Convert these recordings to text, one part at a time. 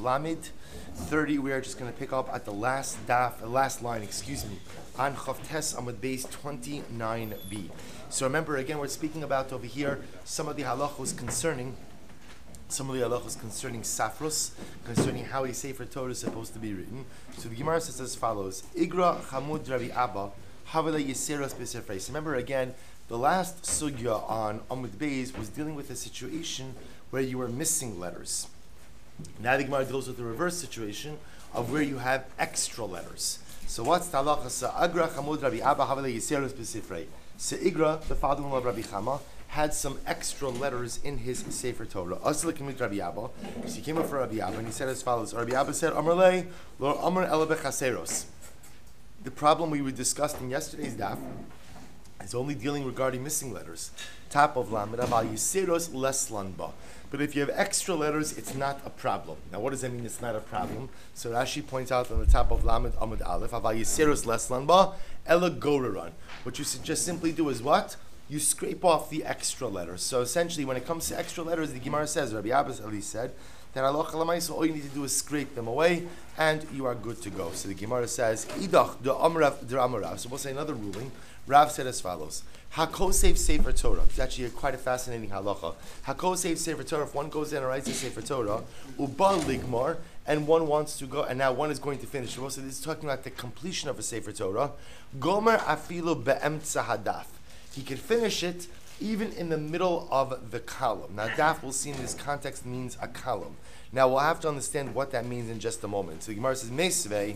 Lamed 30. We are just going to pick up at the last last line, on Chavtes Amud Beis 29b. So remember, again, we're speaking about over here some of the halachos concerning Safros, concerning how a Sefer Torah is supposed to be written. So the Gemara says as follows: Igra Chamud Rabbi Abba Havela Yiseros B'Sefreis. Remember again, the last sugya on Amud Beis was dealing with a situation where you were missing letters. Now the Gemara deals with the reverse situation of where you have extra letters. So what's the halacha? So Igra Chamud Rabbi Abba Havela Yiseros B'Sefrei. So Igra, the father-in-law of Rabbi Chama, had some extra letters in his Sefer Torah. So he came up for Rabbi Abba and he said as follows: Rabbi Abba said, Amrlei, Lor Amr Ela Bechaseros. The problem we were discussing in yesterday's daf is only dealing regarding missing letters. Top of Lamed, Aval Yiseros Leslanba. But if you have extra letters, it's not a problem. Now, what does that mean? It's not a problem. So Rashi points out on the top of Lamed Amud Aleph, Aval Yiseros Leslanba Ela Goraran. What you just simply do is what? You scrape off the extra letters. So essentially, when it comes to extra letters, the Gemara says, Rabbi Abbas at least said, that all you need to do is scrape them away, and you are good to go. So the Gemara says, Idach de Amrav de Amarav. So we'll say another ruling. Rav said as follows: Hakosev Sefer Torah. It's actually quite a fascinating halacha. Hakosev Sefer Torah. If one goes in and writes a Sefer Torah, Uba Ligmar, and one wants to go, and now one is going to finish. So this is talking about the completion of a Sefer Torah. Gomer Afilu Be'emtza Hadaf. He can finish it even in the middle of the column. Now, daf, we'll see in this context, means a column. Now, we'll have to understand what that means in just a moment. So the Gemara says, Meisvei,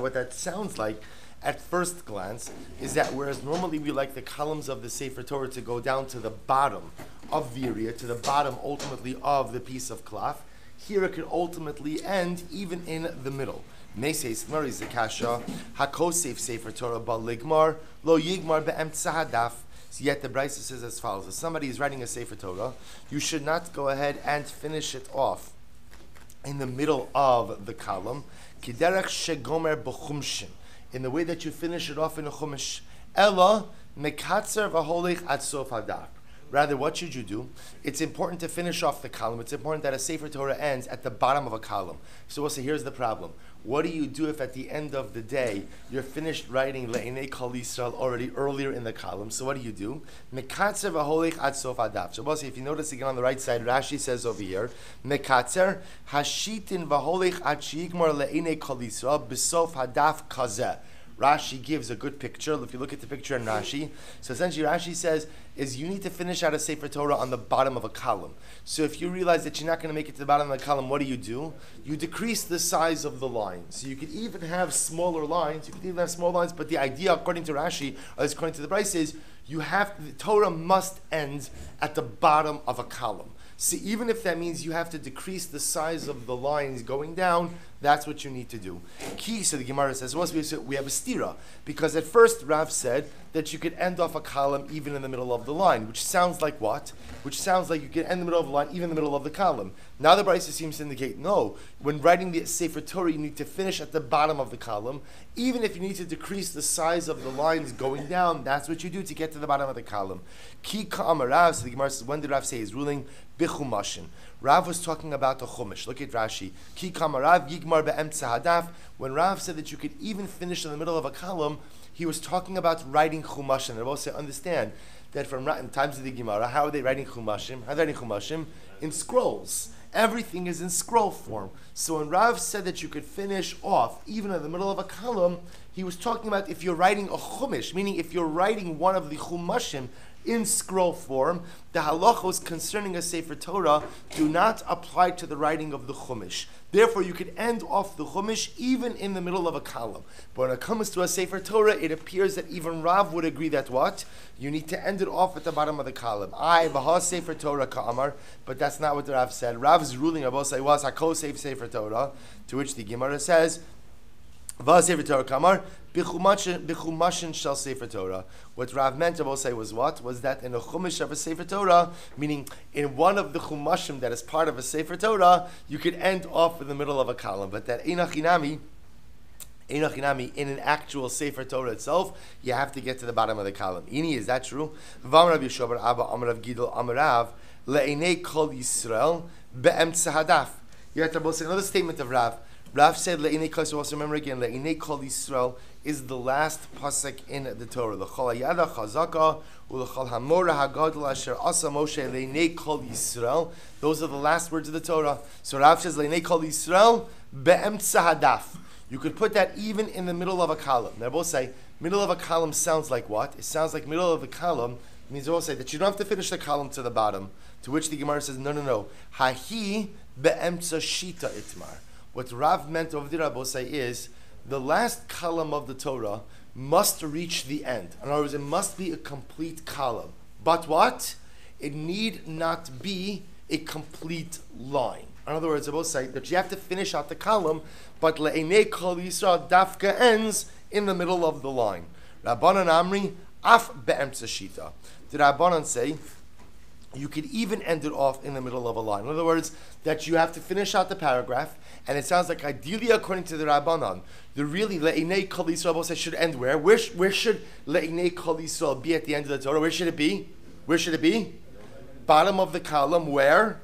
what that sounds like at first glance is that whereas normally we like the columns of the Sefer Torah to go down to the bottom of the area, to the bottom ultimately of the piece of cloth, here it could ultimately end even in the middle. Meseis Maris Zakasha Hakosef Sefer Torah Ba Ligmar Lo Yigmar Be'emtza Hadaf. Yet the Brisa says as follows: if somebody is writing a Sefer Torah, you should not go ahead and finish it off in the middle of the column. Kiderech Shegomer B'Chumshin, in the way that you finish it off in a Chumash. Ella Mekatzer V'Holich Ad Sof Hadaf. Rather, what should you do? It's important to finish off the column. It's important that a Sefer Torah ends at the bottom of a column. So we'll say, here's the problem. What do you do if at the end of the day you're finished writing Le'enei Kol Yisrael already earlier in the column? So what do? Mekatzer v'holich ad sof adaf. So we'll say, if you notice again on the right side, Rashi says over here, Mekatzer hashitin v'holich ad sheyigmar Le'enei Kol Yisrael b'sof hadaf kazeh. Rashi gives a good picture. If you look at the picture in Rashi, so essentially Rashi says is you need to finish out a Sefer Torah on the bottom of a column. So if you realize that you're not going to make it to the bottom of the column, what do? You decrease the size of the line. So you could even have smaller lines. But the idea, according to Rashi, or according to the Brisa, is the Torah must end at the bottom of a column. So even if that means you have to decrease the size of the lines going down, that's what you need to do. Key, so the Gemara says, we have a stira, because at first Rav said that you could end off a column even in the middle of the line, which sounds like what? Which sounds like you can end in the middle of the line, even in the middle of the column. Now the Brisa seems to indicate, no, when writing the Sefer Torah, you need to finish at the bottom of the column. Even if you need to decrease the size of the lines going down, that's what you do to get to the bottom of the column. Ki ka'amar Rav, so the Gemara says, when did Rav say his ruling? Bichumashin. Rav was talking about the Chumash. Look at Rashi. Ki ka'amar Rav yigmar be'emtza hadaf. When Rav said that you could even finish in the middle of a column, he was talking about writing Chumashin. And I also understand that from in times of the Gemara, how are they writing Chumashim? How are they writing Chumashim? In scrolls. Everything is in scroll form. So when Rav said that you could finish off even in the middle of a column, he was talking about if you're writing a Chumash, meaning if you're writing one of the Chumashim in scroll form, the halachos concerning a Sefer Torah do not apply to the writing of the Chumash. Therefore, you could end off the Chumash even in the middle of a column. But when it comes to a Sefer Torah, it appears that even Rav would agree that what? You need to end it off at the bottom of the column. V'ha Sefer Torah ka'amar, but that's not what the Rav said. Rav's ruling was Hakol Sefer Torah, to which the Gemara says, V'ha Sefer Torah ka'amar, Bichumashin shall Sefer Torah. What Rav meant to say was what? Was that in a Chumash of a Sefer Torah, meaning in one of the Chumashim that is part of a Sefer Torah, you could end off in the middle of a column. But that Einachinami, in an actual Sefer Torah itself, you have to get to the bottom of the column. Ini, is that true? V'am Rabbi Shmuel Abba Amar Rav Gidol Amarav Le'enei Kol Yisrael Be'emtza Hadaf. You have to say another statement of Rav. Rav said, Le'inei Kol Yisrael, also remember again, Le'inei Kol Yisrael is the last pasuk in the Torah. L'chol hayada chazaka, u'l'chol hamora hagadol asher asa Moshe le'inei Kol Yisrael. Those are the last words of the Torah. So Rav says, Le'inei Kol Yisrael, be'emtza hadaf. You could put that even in the middle of a column. Now both say, middle of a column sounds like what? It sounds like middle of the column means they all say that you don't have to finish the column to the bottom. To which the Gemara says, no. Hahi be'emtza shita itmar. What Rav meant over there, Rabosai, is the last column of the Torah must reach the end. In other words, it must be a complete column. But what? It need not be a complete line. In other words, Rabosai, that you have to finish out the column, but le'enei kol Yisrael dafka ends in the middle of the line. Rabbanan Amri, af be'emtza shita. The Rabbanan say, you could even end it off in the middle of a line. In other words, that you have to finish out the paragraph, and it sounds like ideally, according to the Rabbanan, the really Le'inei Kol Yisrael should end where? Where should Le'inei Kol Yisrael be at the end of the Torah? Where should it be? Bottom of the column, where?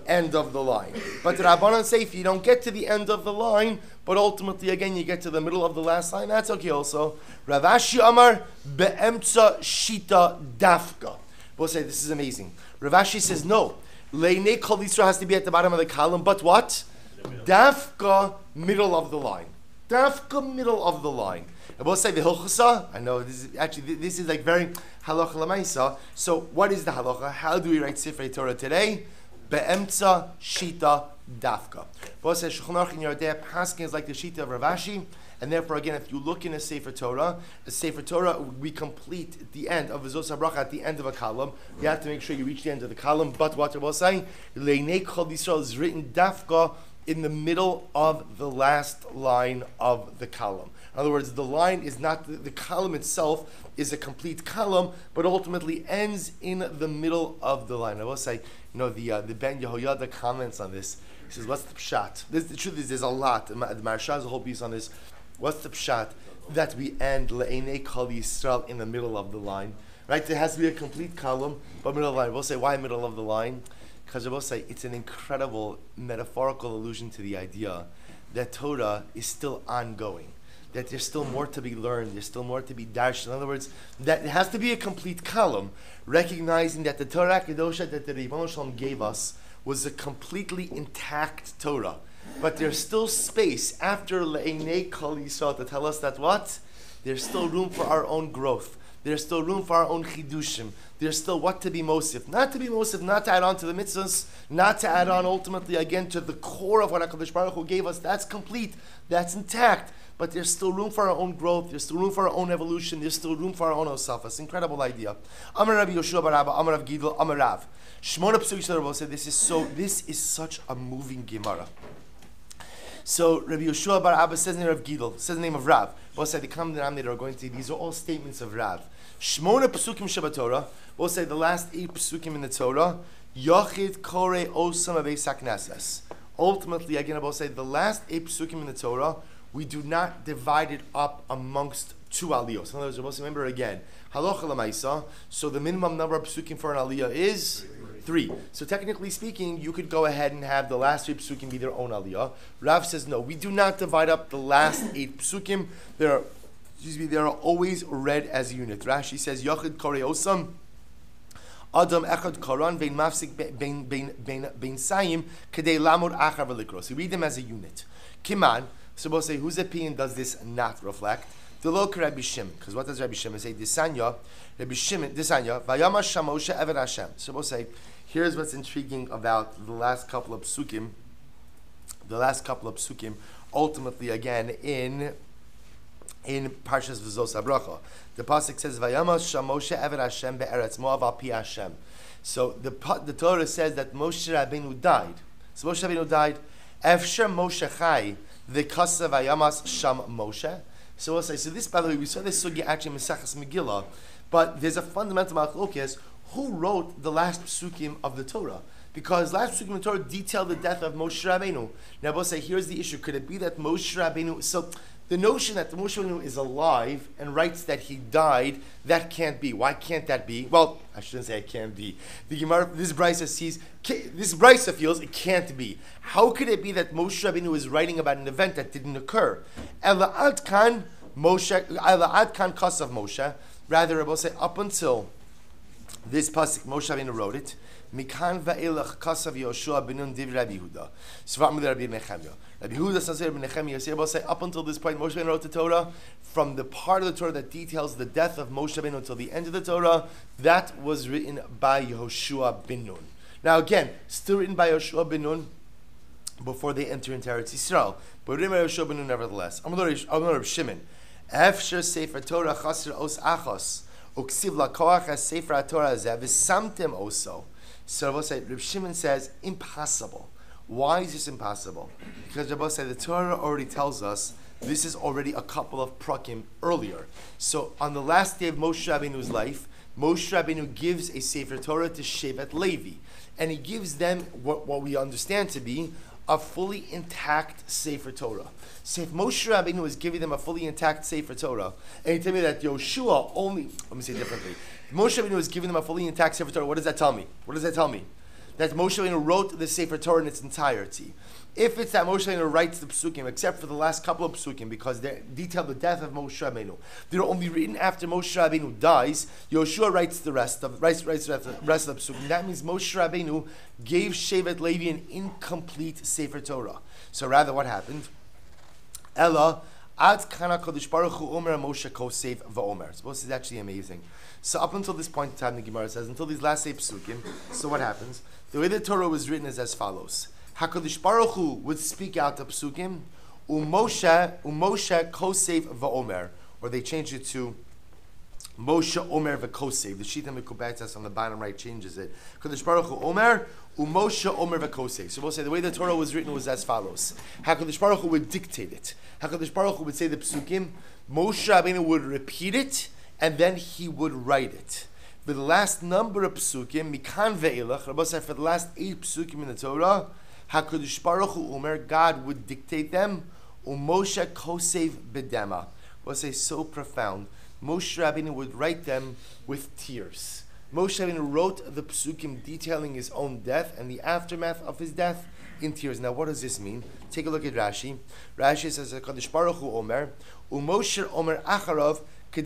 End of the line. But the Rabbanan say if you don't get to the end of the line, but ultimately again you get to the middle of the last line, that's okay also. Rav Ashi Amar be'emtza shita dafka. We'll say this is amazing. Rav Ashi says no. Le'inei Kol Yisrael has to be at the bottom of the column, but what? Dafka, middle of the line. Dafka, middle of the line. And we'll say the hilchasa. I know this is like very halacha lamaisa. So what is the halacha? How do we write Sifrei Torah today? Be'emtza shita dafka. We'll say Shulchan Aruch in Yardei Paskin is like the shita of Rav Ashi. And therefore, again, if you look in a Sefer Torah, we complete the end of V'zos HaBracha at the end of a column. You have to make sure you reach the end of the column. But what I was saying, Le'nei Kol Yisrael is written dafka in the middle of the last line of the column. In other words, the line is not, the column itself is a complete column, but ultimately ends in the middle of the line. I will say, the Ben Yehoyada comments on this. He says, what's the pshat? The truth is, there's a lot. The Maharsha has a whole piece on this. What's the pshat? That we end Le'enei Kol Yisrael in the middle of the line. Right? There has to be a complete column, but middle of the line. We'll say, why middle of the line? Because we'll say it's an incredible metaphorical allusion to the idea that Torah is still ongoing. That there's still more to be learned, there's still more to be dashed. In other words, that it has to be a complete column, recognizing that the Torah Kedosha that the Ribono Shalom gave us was a completely intact Torah. But there's still space after Le'enei Kol Yisrael to tell us that what? There's still room for our own growth. There's still room for our own chidushim. There's still what to be mosif. Not to be mosif, not to add on to the mitzvahs, not to add on ultimately again to the core of what HaKadosh Baruch Hu gave us. That's complete. That's intact. But there's still room for our own growth. There's still room for our own evolution. There's still room for our own osafas. Incredible idea. Amar Rabbi Yoshua bar Abba, Amar Rav Gidl, Amar Rav. Shmona Psukei Rabbi said this is such a moving Gemara. So Rabbi Yoshua bar Abba says the name of Gidl, says the name of Rav. Both say the common denominator are going to, these are all statements of Rav. Shmona Psukim Shabbat Torah, both say the last 8 Psukim in the Torah, Yochid Kore Osam Abeis HaKnesses. Ultimately, again, I will say the last 8 Psukim in the Torah, we do not divide it up amongst 2 aliyos. In other words, we must remember again, halacha l'maisa, so the minimum number of psukim for an aliyah is 3. So technically speaking, you could go ahead and have the last 3 psukim be their own aliyah. Rav says no, we do not divide up the last 8 psukim. They are always read as a unit. Rashi says, Yochid Kore Osam, Adam Echad Koran Bein Mafsik Bein Sayim Kedei Lamod Achar V'Likros. You read them as a unit. Kiman. So we'll say, whose opinion does this not reflect? The local Rabbi Shimon. Because what does Rabbi Shimon say? Disanya, Vayama Shamosha Eved Hashem. So we'll say, here's what's intriguing about the last couple of psukim. Ultimately, again, in Parshas V'zos HaBracha. The pasuk says, Vayama Shamosha Eved Hashem Be'eretz Moav Al Pi Hashem. So the Torah says that Moshe Rabbeinu died. So Moshe Rabbeinu died. Efsher Moshe Chai. The Kasav Ayamas Sham Moshe. So we'll say, so this, by the way, we saw this sugi actually in Mesachas Megillah, but there's a fundamental machlokes. Who wrote the last psukim of the Torah? Because last psukim of the Torah detail the death of Moshe Rabbeinu. Now we'll say, here's the issue. Could it be that Moshe Rabbeinu, so the notion that the Moshe Rabbeinu is alive and writes that he died, that can't be. Why can't that be? Well, I shouldn't say it can't be. The Gemara, this Brisa feels it can't be. How could it be that Moshe Rabbeinu is writing about an event that didn't occur? Ela ad kan kasav Moshe. Rather, Rabbi say up until this pasuk, Moshe Rabbeinu wrote it. Mikan va'elach kasav Yoshua benun div Rabbi Yehuda. Svarim Rabbi Nechemia. Rabbi Yehuda says Rabbi Nechemia. Rabbi say up until this point, Moshe Rabbeinu wrote the Torah. From the part of the Torah that details the death of Moshe Rabbeinu until the end of the Torah, that was written by Yehoshua ben Nun. Now again, still written by Yehoshua ben Nun before they enter into Eretz Yisrael, but written by Yehoshua ben Nun nevertheless. Amar Rabbi Shimon, Efshar Sefer Torah Chasir Os Achos Uksiv Lakoach As Sefer Torah Zev V'Samtem Oso. So Rabbi Shimon says, impossible. Why is this impossible? Because Rabbi said the Torah already tells us this is already a couple of prakim earlier. So on the last day of Moshe Rabbeinu's life, Moshe Rabbeinu gives a Sefer Torah to Shevet Levi. And he gives them what we understand to be a fully intact Sefer Torah. So if Moshe Rabbeinu is giving them a fully intact Sefer Torah, and you tell me that Yoshua only, let me say it differently, Moshe Rabbeinu is giving them a fully intact Sefer Torah, what does that tell me? What does that tell me? That Moshe Rabbeinu wrote the Sefer Torah in its entirety. If it's that Moshe Rabbeinu writes the psukim, except for the last couple of psukim, because they detail the death of Moshe Rabbeinu, they're only written after Moshe Rabbeinu dies. Yoshua writes the rest of the psukim. That means Moshe Rabbeinu gave Shevet Levi an incomplete Sefer Torah. So rather, what happened? Ella ad kana kodesh baruch hu omer Moshe kosev va'omer. So this is actually amazing. So up until this point in time, the Gemara says, until these last 8 psukim, so what happens? The way the Torah was written is as follows. HaKadosh Baruch Hu would speak out the psukim, Moshe kosev va'omer, or they changed it to Moshe omer v'kosev. The Shita Mekubetas on the bottom right changes it. HaKadosh Baruch Hu omer, Moshe omer v'kosev. So we'll say the way the Torah was written was as follows. HaKadosh Baruch Hu would dictate it. HaKadosh Baruch Hu would say the psukim, Moshe Rabbeinu would repeat it, and then he would write it. For the last number of psukim, Mikan ve'elach, Rabbi said for the last 8 psukim in the Torah, HaKadosh Baruch Hu Omer, God would dictate them, Moshe kosev bedema. Rabbi say so profound. Moshe Rabbeinu would write them with tears. Moshe Rabbeinu wrote the psukim detailing his own death and the aftermath of his death in tears. Now, what does this mean? Take a look at Rashi. Rashi says, HaKadosh Baruch Hu Omer, Moshe Omer Acharov, so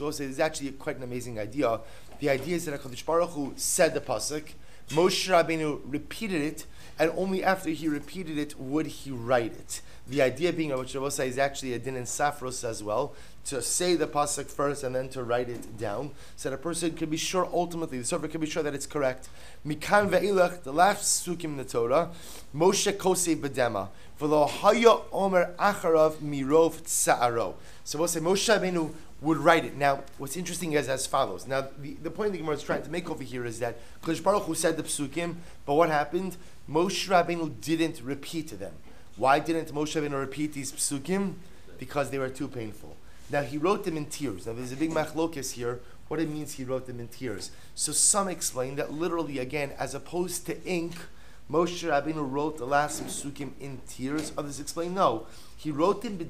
it's actually quite an amazing idea. The idea is that HaKadosh Baruch Hu said the pasuk, Moshe Rabbeinu repeated it, and only after he repeated it would he write it. The idea being, which Rabbi is actually a din in Safros as well, to say the pasuk first and then to write it down, so that a person can be sure ultimately, the sofer can be sure that it's correct. Mikan ve'ilach, the last psukim in the Torah, Moshe kosev bedema, v'lo haya omer acharav mirov tsa'aro. So we'll say Moshe Rabbeinu would write it. Now, what's interesting is as follows. Now, the point the Gemara is trying to make over here is that Kadosh Baruch Hu said the psukim, but what happened? Moshe Rabbeinu didn't repeat them. Why didn't Moshe Rabbeinu repeat these psukim? Because they were too painful. Now, he wrote them in tears. Now, there's a big machlokes here, what it means he wrote them in tears. So some explain that literally, again, as opposed to ink, Moshe Rabbeinu wrote the last psukim in tears. Others explain, no, he wrote them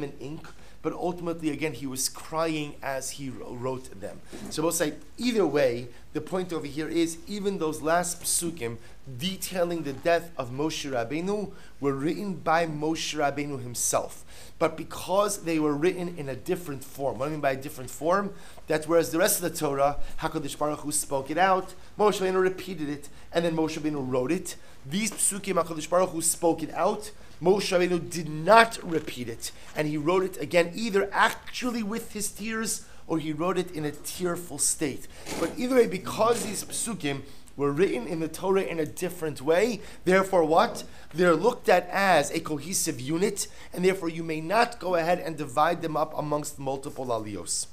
in ink, but ultimately, again, he was crying as he wrote them. So we'll say, either way, the point over here is, even those last psukim detailing the death of Moshe Rabbeinu were written by Moshe Rabbeinu himself. But because they were written in a different form, what I mean by a different form? That whereas the rest of the Torah, HaKadosh Baruch Hu spoke it out, Moshe Rabbeinu repeated it, and then Moshe Rabbeinu wrote it. These psukim, HaKadosh Baruch Hu spoke it out, Moshe Rabbeinu did not repeat it, and he wrote it again either actually with his tears or he wrote it in a tearful state. But either way, because these psukim were written in the Torah in a different way, therefore what? They're looked at as a cohesive unit, and therefore you may not go ahead and divide them up amongst multiple aliyos.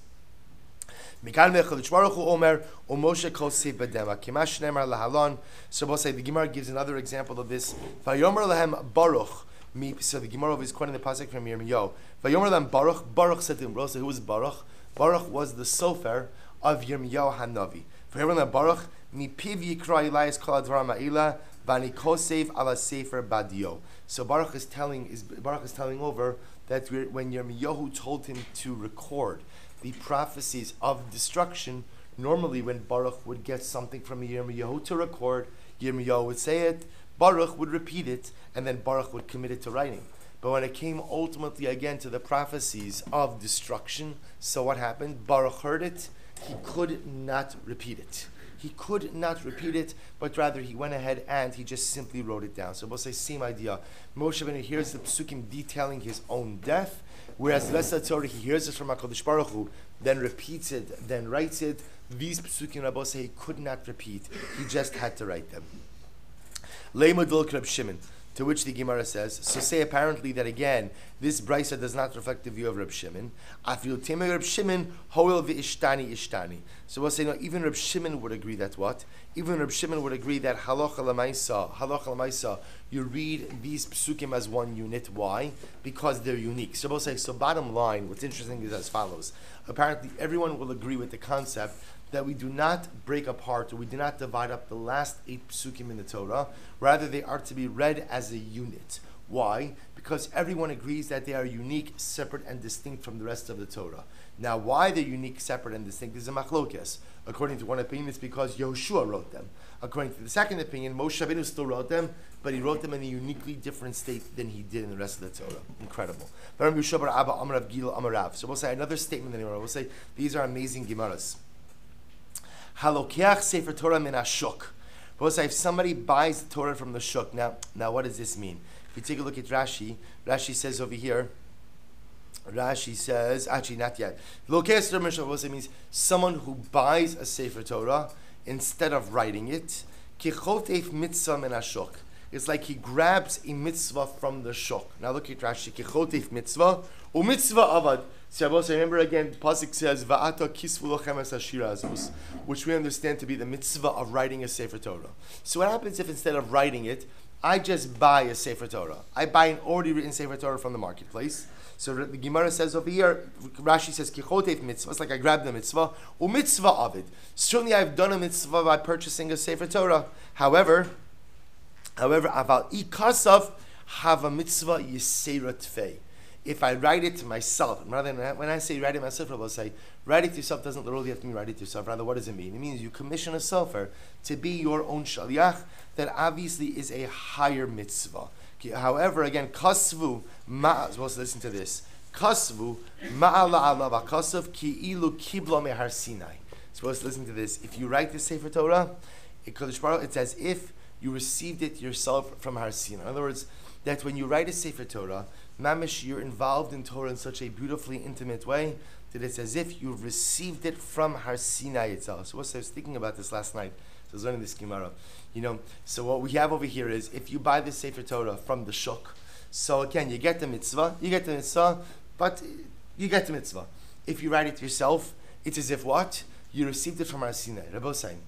So we'll say the Gemara gives another example of this. So the Gemara is quoting the pasuk from Yirmiyahu. Vayomer lam Baruch. Baruch said to him, so who was Baruch? Baruch was the sofer of Yirmiyahu Hanavi. Vayomer lam Baruch, mi piv yikra Elias kol advarim ha'ila Vani kosev ala sefer badio. So Baruch is telling over that when Yirmiyahu told him to record the prophecies of destruction, normally when Baruch would get something from Yirmiyahu to record, Yirmiyahu would say it, Baruch would repeat it, and then Baruch would commit it to writing. But when it came ultimately again to the prophecies of destruction, so what happened? Baruch heard it, he could not repeat it. He could not repeat it, but rather he went ahead and he just simply wrote it down. So we'll say same idea. Moshe Rabbeinu hears the psukim detailing his own death, whereas the rest of the Torah he hears it from HaKadosh Baruch Hu, then repeats it, then writes it. These psukim Rabbi say he could not repeat. He just had to write them. Leimadul Reb Shimon. To which the Gemara says, so say apparently that again, this brisa does not reflect the view of Reb Shimon. Afil Temei Reb Shimon, hoil v'ishtani ishtani. So we'll say, no, even Reb Shimon would agree that what? Even Reb Shimon would agree that halacha l'maisa, you read these psukim as one unit. Why? Because they're unique. So we'll say, so bottom line, what's interesting is as follows. Apparently everyone will agree with the concept that we do not break apart or we do not divide up the last 8 psukim in the Torah. Rather, they are to be read as a unit. Why? Because everyone agrees that they are unique, separate, and distinct from the rest of the Torah. Now, why they're unique, separate, and distinct is a machlokes. According to one opinion, it's because Yehoshua wrote them. According to the second opinion, Moshe Rabbeinu still wrote them, but he wrote them in a uniquely different state than he did in the rest of the Torah. Incredible. So we'll say another statement in the Gemara. We'll say these are amazing Gemaras. Halokeach sefer Torah min hashuk. We'll say if somebody buys the Torah from the shuk. Now what does this mean? If you take a look at Rashi, Rashi says over here, Rashi says, actually not yet. Lokeach Torah min hashuk means someone who buys a sefer Torah instead of writing it. Kichotef mitzvah min hashuk. It's like he grabs a mitzvah from the shuk. Now look at Rashi. Kichotef mitzvah, u mitzvah avad. So remember again, Pasuk says, Va'ata kisvu lochem es hashira azus, which we understand to be the mitzvah of writing a Sefer Torah. So what happens if instead of writing it, I just buy a Sefer Torah? I buy an already written Sefer Torah from the marketplace. So the Gemara says over here, Rashi says, Kichotev mitzvah. It's like I grabbed the mitzvah, u mitzvah of it. Certainly I've done a mitzvah by purchasing a Sefer Torah. However, aval ikasav have a mitzvah yisera tfei. If I write it to myself, rather than when I say write it myself, I'll say write it to yourself doesn't literally have to mean write it to yourself. Rather, what does it mean? It means you commission a sofer to be your own shaliach. That obviously is a higher mitzvah. However, again, kasvu ma. Well, listen to this. Kasvu ma'ala alav akasav ki ilu kibla mehar Sinai. Supposed to listen to this. If you write the Sefer Torah, it's as if you received it yourself from Har Sinai. In other words, that when you write a Sefer Torah, mamish, you're involved in Torah in such a beautifully intimate way that it's as if you've received it from Har Sinai itself. So I was thinking about this last night. So I was learning this Gemara. So what we have over here is if you buy the Sefer Torah from the shuk, so again, you get the mitzvah, but you get the mitzvah. If you write it yourself, it's as if what? You received it from Har Sinai. Rabbi saying,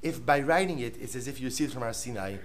if by writing it, it's as if you received it from Har Sinai,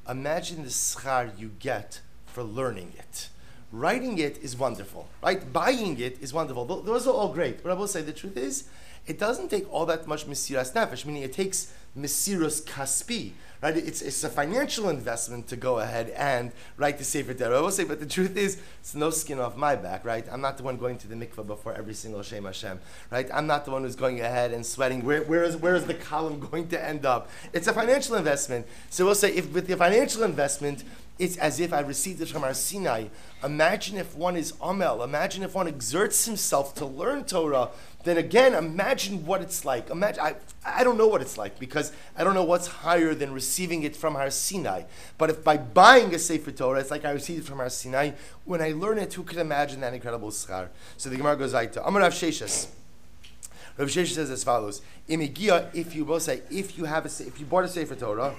imagine the schar you get for learning it. Writing it is wonderful, right? Buying it is wonderful. Those are all great. But I will say the truth is, it doesn't take all that much mesiras nefesh, meaning it takes mesiras kaspi, right? It's a financial investment to go ahead and write the Sefer Torah. I will say, but the truth is, it's no skin off my back, right? I'm not the one going to the mikveh before every single Shem Hashem, right? I'm not the one who's going ahead and sweating. Where is the column going to end up? It's a financial investment. So we'll say, if with the financial investment, it's as if I received it from Har Sinai. Imagine if one is Amel. Imagine if one exerts himself to learn Torah. Then again, imagine what it's like. I don't know what it's like because I don't know what's higher than receiving it from Har Sinai. But if by buying a Sefer Torah, it's like I received it from Har Sinai, when I learn it, who could imagine that incredible schar? So the Gemara goes like to Amar Rav Sheshes. Rav Sheshes says as follows: Imigia, if you bought a Sefer Torah,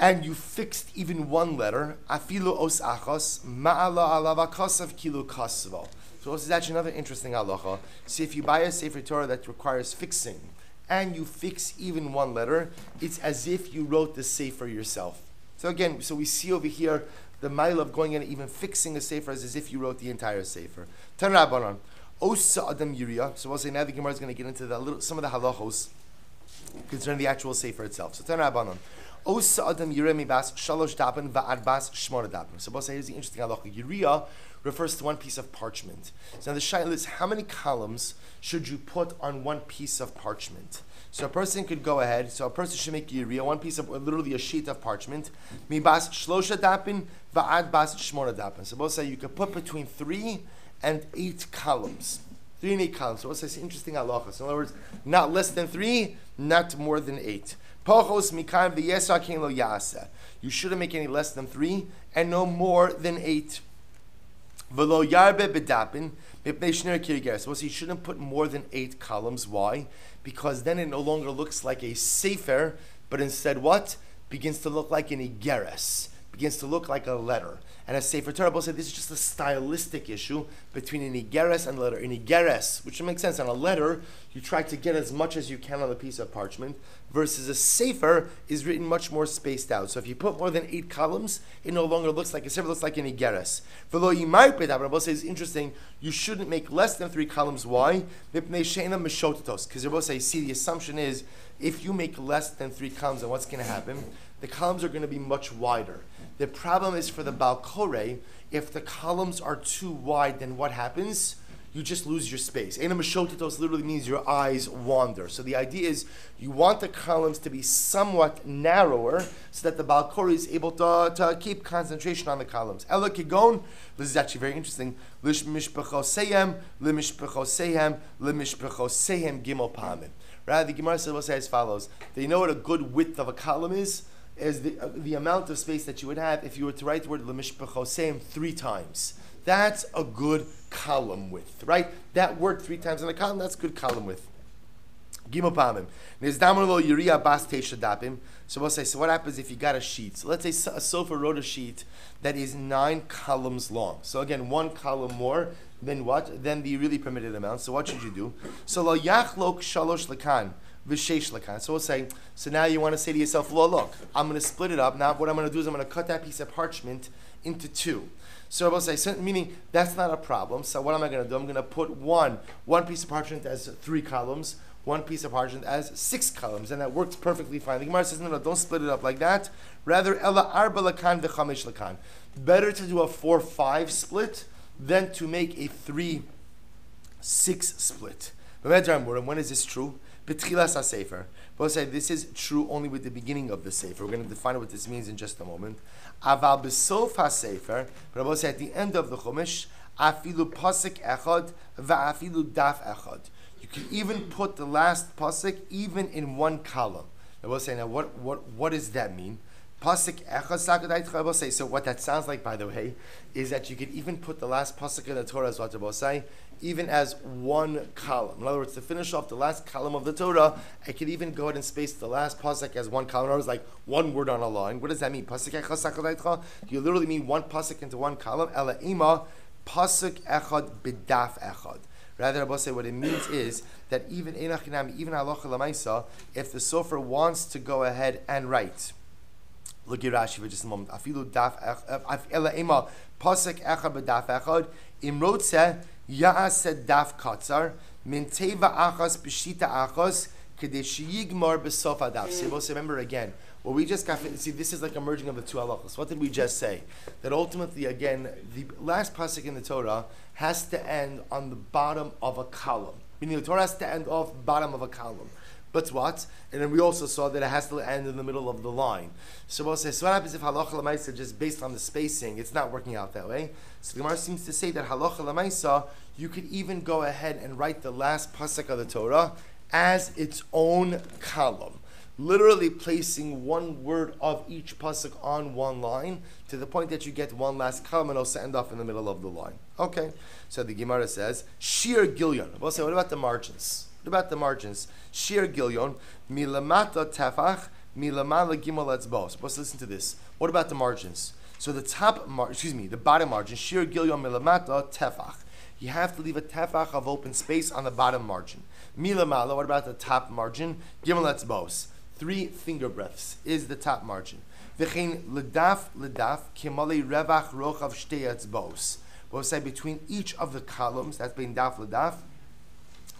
and you fixed even one letter, afilu os achos, ma'ala alava kasav kilu kasvo. So this is actually another interesting halacha. So if you buy a Sefer Torah that requires fixing, and you fix even one letter, it's as if you wrote the Sefer yourself. So again, we see over here the mile of going in and even fixing a Sefer is as if you wrote the entire Sefer. Tan Rabbanon, Osa Adam Yiriya. So we'll say now the Gemara is going to get into some of the halachos concerning the actual Sefer itself. So Tan Rabbanon. Osa adam yireh mibas shalosh dapin va'ad bas shmona dapin. So, here's the interesting halacha. Yireh refers to one piece of parchment. So now the shaila is, how many columns should you put on one piece of parchment? So a person could go ahead, so a person should make yiriyah, one piece of, literally a sheet of parchment, mibas shlosha dapin va'ad bas shmona dapin. So both say you could put between 3 and 8 columns. 3 and 8 columns. So both say it's interesting halacha. So in other words, not less than 3, not more than 8. Pochos mikan v'yesa kein lo yasa. You shouldn't make any less than 3 and no more than 8. V'lo yarbe bedapin mipnei shnei kirger. So you shouldn't put more than 8 columns. Why? Because then it no longer looks like a sefer, but instead what? Begins to look like an igeres. Begins to look like a letter. And as Sefer Torah said, this is just a stylistic issue between an igeres and a letter. An igeres, which makes sense, on a letter, you try to get as much as you can on a piece of parchment, versus a sefer is written much more spaced out. So if you put more than 8 columns, it no longer looks like a sefer, it looks like an igeres. V'lo yimar pei Rabbi says, interesting, you shouldn't make less than 3 columns. Why? Because Rabbi says, see, the assumption is, if you make less than 3 columns, then what's going to happen? The columns are going to be much wider. The problem is for the Baal Koreh, if the columns are too wide, then what happens? You just lose your space. Eina Meshotetos literally means your eyes wander. So the idea is you want the columns to be somewhat narrower so that the Baal Koreh is able to keep concentration on the columns. Ela Kigon, this is actually very interesting. Lish Mishpachoseyem, Limishpachoseyem, Limishpachoseyem Gimel Pamim. Rather, the Gemara says as follows. Do you know what a good width of a column is the amount of space that you would have if you were to write the word Lemishpachosem 3 times. That's a good column width, right? That word 3 times in a column, that's good column width. Gimel Pamim. Nizdamar Yiriya Bas Teisha Dapim. So we'll say, so what happens if you got a sheet? So let's say a sofa wrote a sheet that is 9 columns long. So again, 1 column more than what? Than the really permitted amount. So what should you do? So Lo Yachlok Shalosh Lakan. So we'll say, so now you want to say to yourself, well, look, I'm going to split it up. Now what I'm going to do is I'm going to cut that piece of parchment into 2. So we'll say, meaning that's not a problem. So what am I going to do? I'm going to put one piece of parchment as 3 columns, 1 piece of parchment as 6 columns, and that works perfectly fine. The Gemara says, no, don't split it up like that. Rather, ela arba lakan v'chamesh lakan. Better to do a 4-5 split than to make a 3-6 split. When is this true? B'tchilas ha-sefer. We'll say this is true only with the beginning of the sefer. We're going to define what this means in just a moment. Aval b'sof ha-sefer, but we'll say at the end of the chumash, afilu pasuk echad va'afilu daf echad. You can even put the last pasuk even in 1 column. And we'll say, now what does that mean? Pasuk echad sakadayitcha. We'll say, so what that sounds like, by the way, is that you could even put the last pasuk in the Torah, as what we'll say, even as 1 column. In other words, to finish off the last column of the Torah, I could even go ahead and space the last pasuk as 1 column. In other words, like 1 word on a line. What does that mean? Pasuk echad sakadayitcha. You literally mean 1 pasuk into 1 column. Ela ima pasuk echad b'daf echad. Rather, Rabbi say what it means is that even halacha l'maisa, if the sofer wants to go ahead and write, look at Rashi for just a moment. Afilu daf ela ima pasuk echad b'daf echad imrotze ya'aseh daf katzar min teva achas b'shita achas kedei sheyigmar b'sof hadaf. So remember again, what we just got. See, this is like a merging of the 2 halachos. What did we just say? That ultimately, again, the last pasuk in the Torah has to end on the bottom of a column. Meaning the Torah has to end off the bottom of a column. But what? And then we also saw that it has to end in the middle of the line. So we'll say, so what happens if halacha l'maisa, just based on the spacing, it's not working out that way? So the Gemara seems to say that halacha l'maisa, you could even go ahead and write the last pasuk of the Torah as its own column. Literally placing 1 word of each pasuk on 1 line to the point that you get 1 last column and also end off in the middle of the line. Okay, so the Gemara says, Shir Gilyon. We'll say, what about the margins? What about the margins? Shir Gilyon, milamata tefach, milamala gimel etzbos. Let's listen to this. What about the margins? So the the bottom margin, Shir Gilyon milamata tefach. You have to leave a tefach of open space on the bottom margin. Milamala, what about the top margin? Gimel etzbos. 3 finger breadths is the top margin. V'chein ledaf kimali revach rochav shtei etzbos. We'll say between each of the columns, that's being daf ledaf,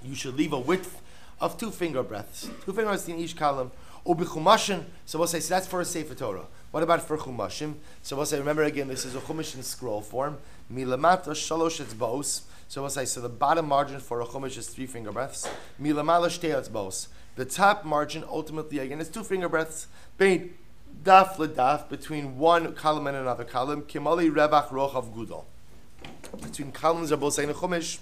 you should leave a width of 2 finger breadths. 2 finger breadths in each column. Ubichumashin, so we'll say, so that's for a Sefer Torah. What about for Chumashim? So we'll say, remember again, this is a Chumash in scroll form. Milamata shalosh etzbos. So we'll say, so the bottom margin for a Chumash is 3 finger breadths. Milamala shtei etzbos. The top margin, ultimately, again, is 2 finger breadths. Bein daf ledaf, between one column and another column. Kimali revach rochav gudol. Between columns of both saying a Chumash,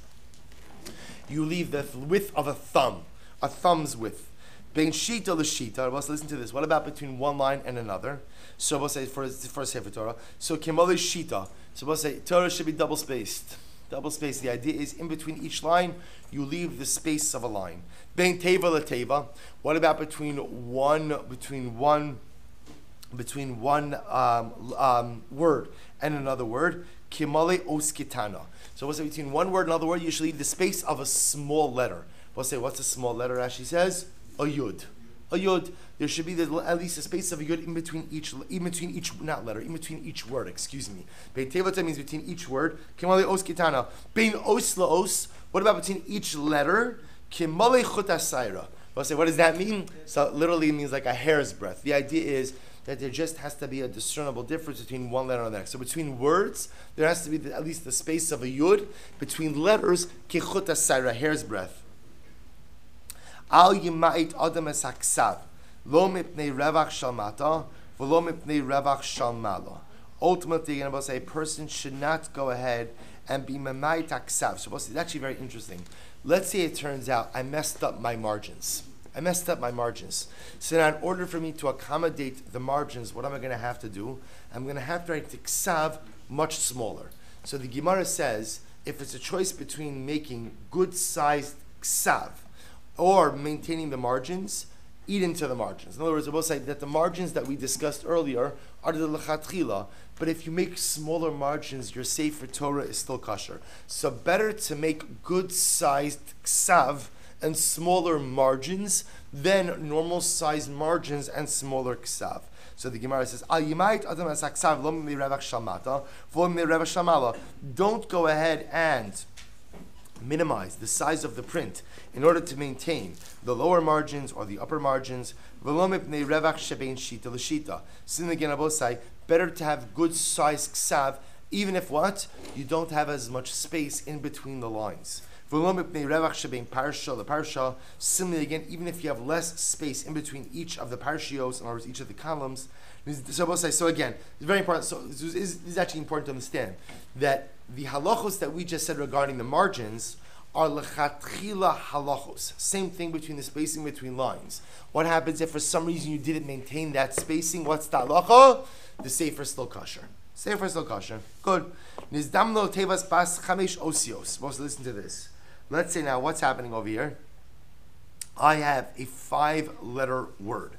you leave the width of a thumb's width. Bein shita l'shita. Let's listen to this. What about between one line and another? So we'll say for Sefer Torah. So kimali shita. So we'll say Torah should be double spaced. Double spaced. The idea is in between each line, you leave the space of a line. Bein teva l'teva. What about between one word and another word? Kimali oskitana. So we'll say between one word and another word, you should leave the space of a small letter. We'll say, what's a small letter? Rashi says, a yud. A yud. There should be at least a space of a yud in between each word. Excuse me. Bein tevota means between each word. Kimali os kitana. Bein os laos. What about between each letter? Kimali chutasayra. We'll say, what does that mean? So literally it means like a hair's breadth. The idea is that there just has to be a discernible difference between one letter and the next. So between words, there has to be at least the space of a yud. Between letters, kichutasayra, hair's breadth. Al yimait adam es haksav, lo mipnei revach shal mata, v'lo mipnei revach shal malo. Ultimately, you're going to say a person should not go ahead and be memait haksav. So it's actually very interesting. Let's say it turns out I messed up my margins. So now in order for me to accommodate the margins, what am I going to have to do? I'm going to have to write the ksav much smaller. So the Gemara says, if it's a choice between making good-sized ksav or maintaining the margins, eat into the margins. In other words, I will say that the margins that we discussed earlier are the lechatchila, but if you make smaller margins, your Sefer Torah is still kosher. So better to make good-sized ksav and smaller margins than normal-sized margins and smaller ksav. So the Gemara says, don't go ahead and minimize the size of the print in order to maintain the lower margins or the upper margins. Sin again, I will say, better to have good sized ksav, even if what? You don't have as much space in between the lines. Similarly again, even if you have less space in between each of the parshios, in other words, each of the columns. So again, it's very important. So this is actually important to understand that the halachos that we just said regarding the margins are lechatchila halachos. Same thing between the spacing between lines. What happens if for some reason you didn't maintain that spacing? What's the halacha? The sefer is still kosher. Sefer is still kosher. Good. Nizdamlo tevas bas chamesh osios. Supposed to listen to this. Let's say now what's happening over here. I have a 5-letter word.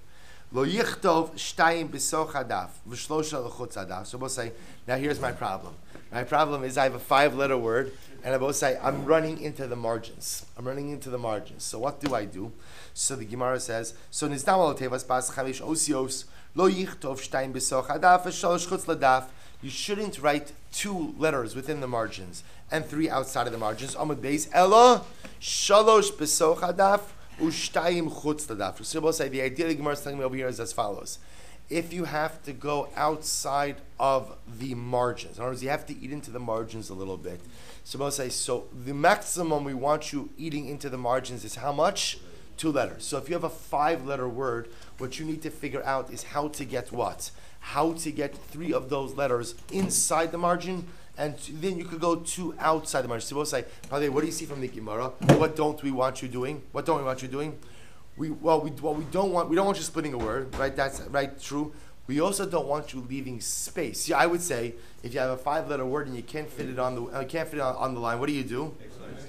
Lo yichtov shtayim b'soch hadaf v'shlosha l'chutz hadaf. So we'll say, now here's my problem. My problem is I have a 5-letter word, and I both say I'm running into the margins. So what do? So the Gemara says, so nizdam lo tevas bas chamesh osios lo yichtov shtayim b'soch hadaf v'shlosh chutz l'daf. You shouldn't write 2 letters within the margins and 3 outside of the margins. Amud beis ella shalosh b'soch hadaf u'shtayim chutz l'daf. So we'll say the idea the Gemara is telling me over here is as follows. If you have to go outside of the margins, in other words, you have to eat into the margins a little bit. So we'll say, so the maximum we want you eating into the margins is how much? 2 letters. So if you have a 5-letter word, what you need to figure out is how to get what? How to get 3 of those letters inside the margin, and then you could go 2 outside the margin. So we'll say, by the way, what do you see from the Gemara? What don't we want you doing? We don't want you splitting a word, right? That's right, true. We also don't want you leaving space. Yeah, I would say if you have a 5-letter word and you can't fit it on the line, what do you do?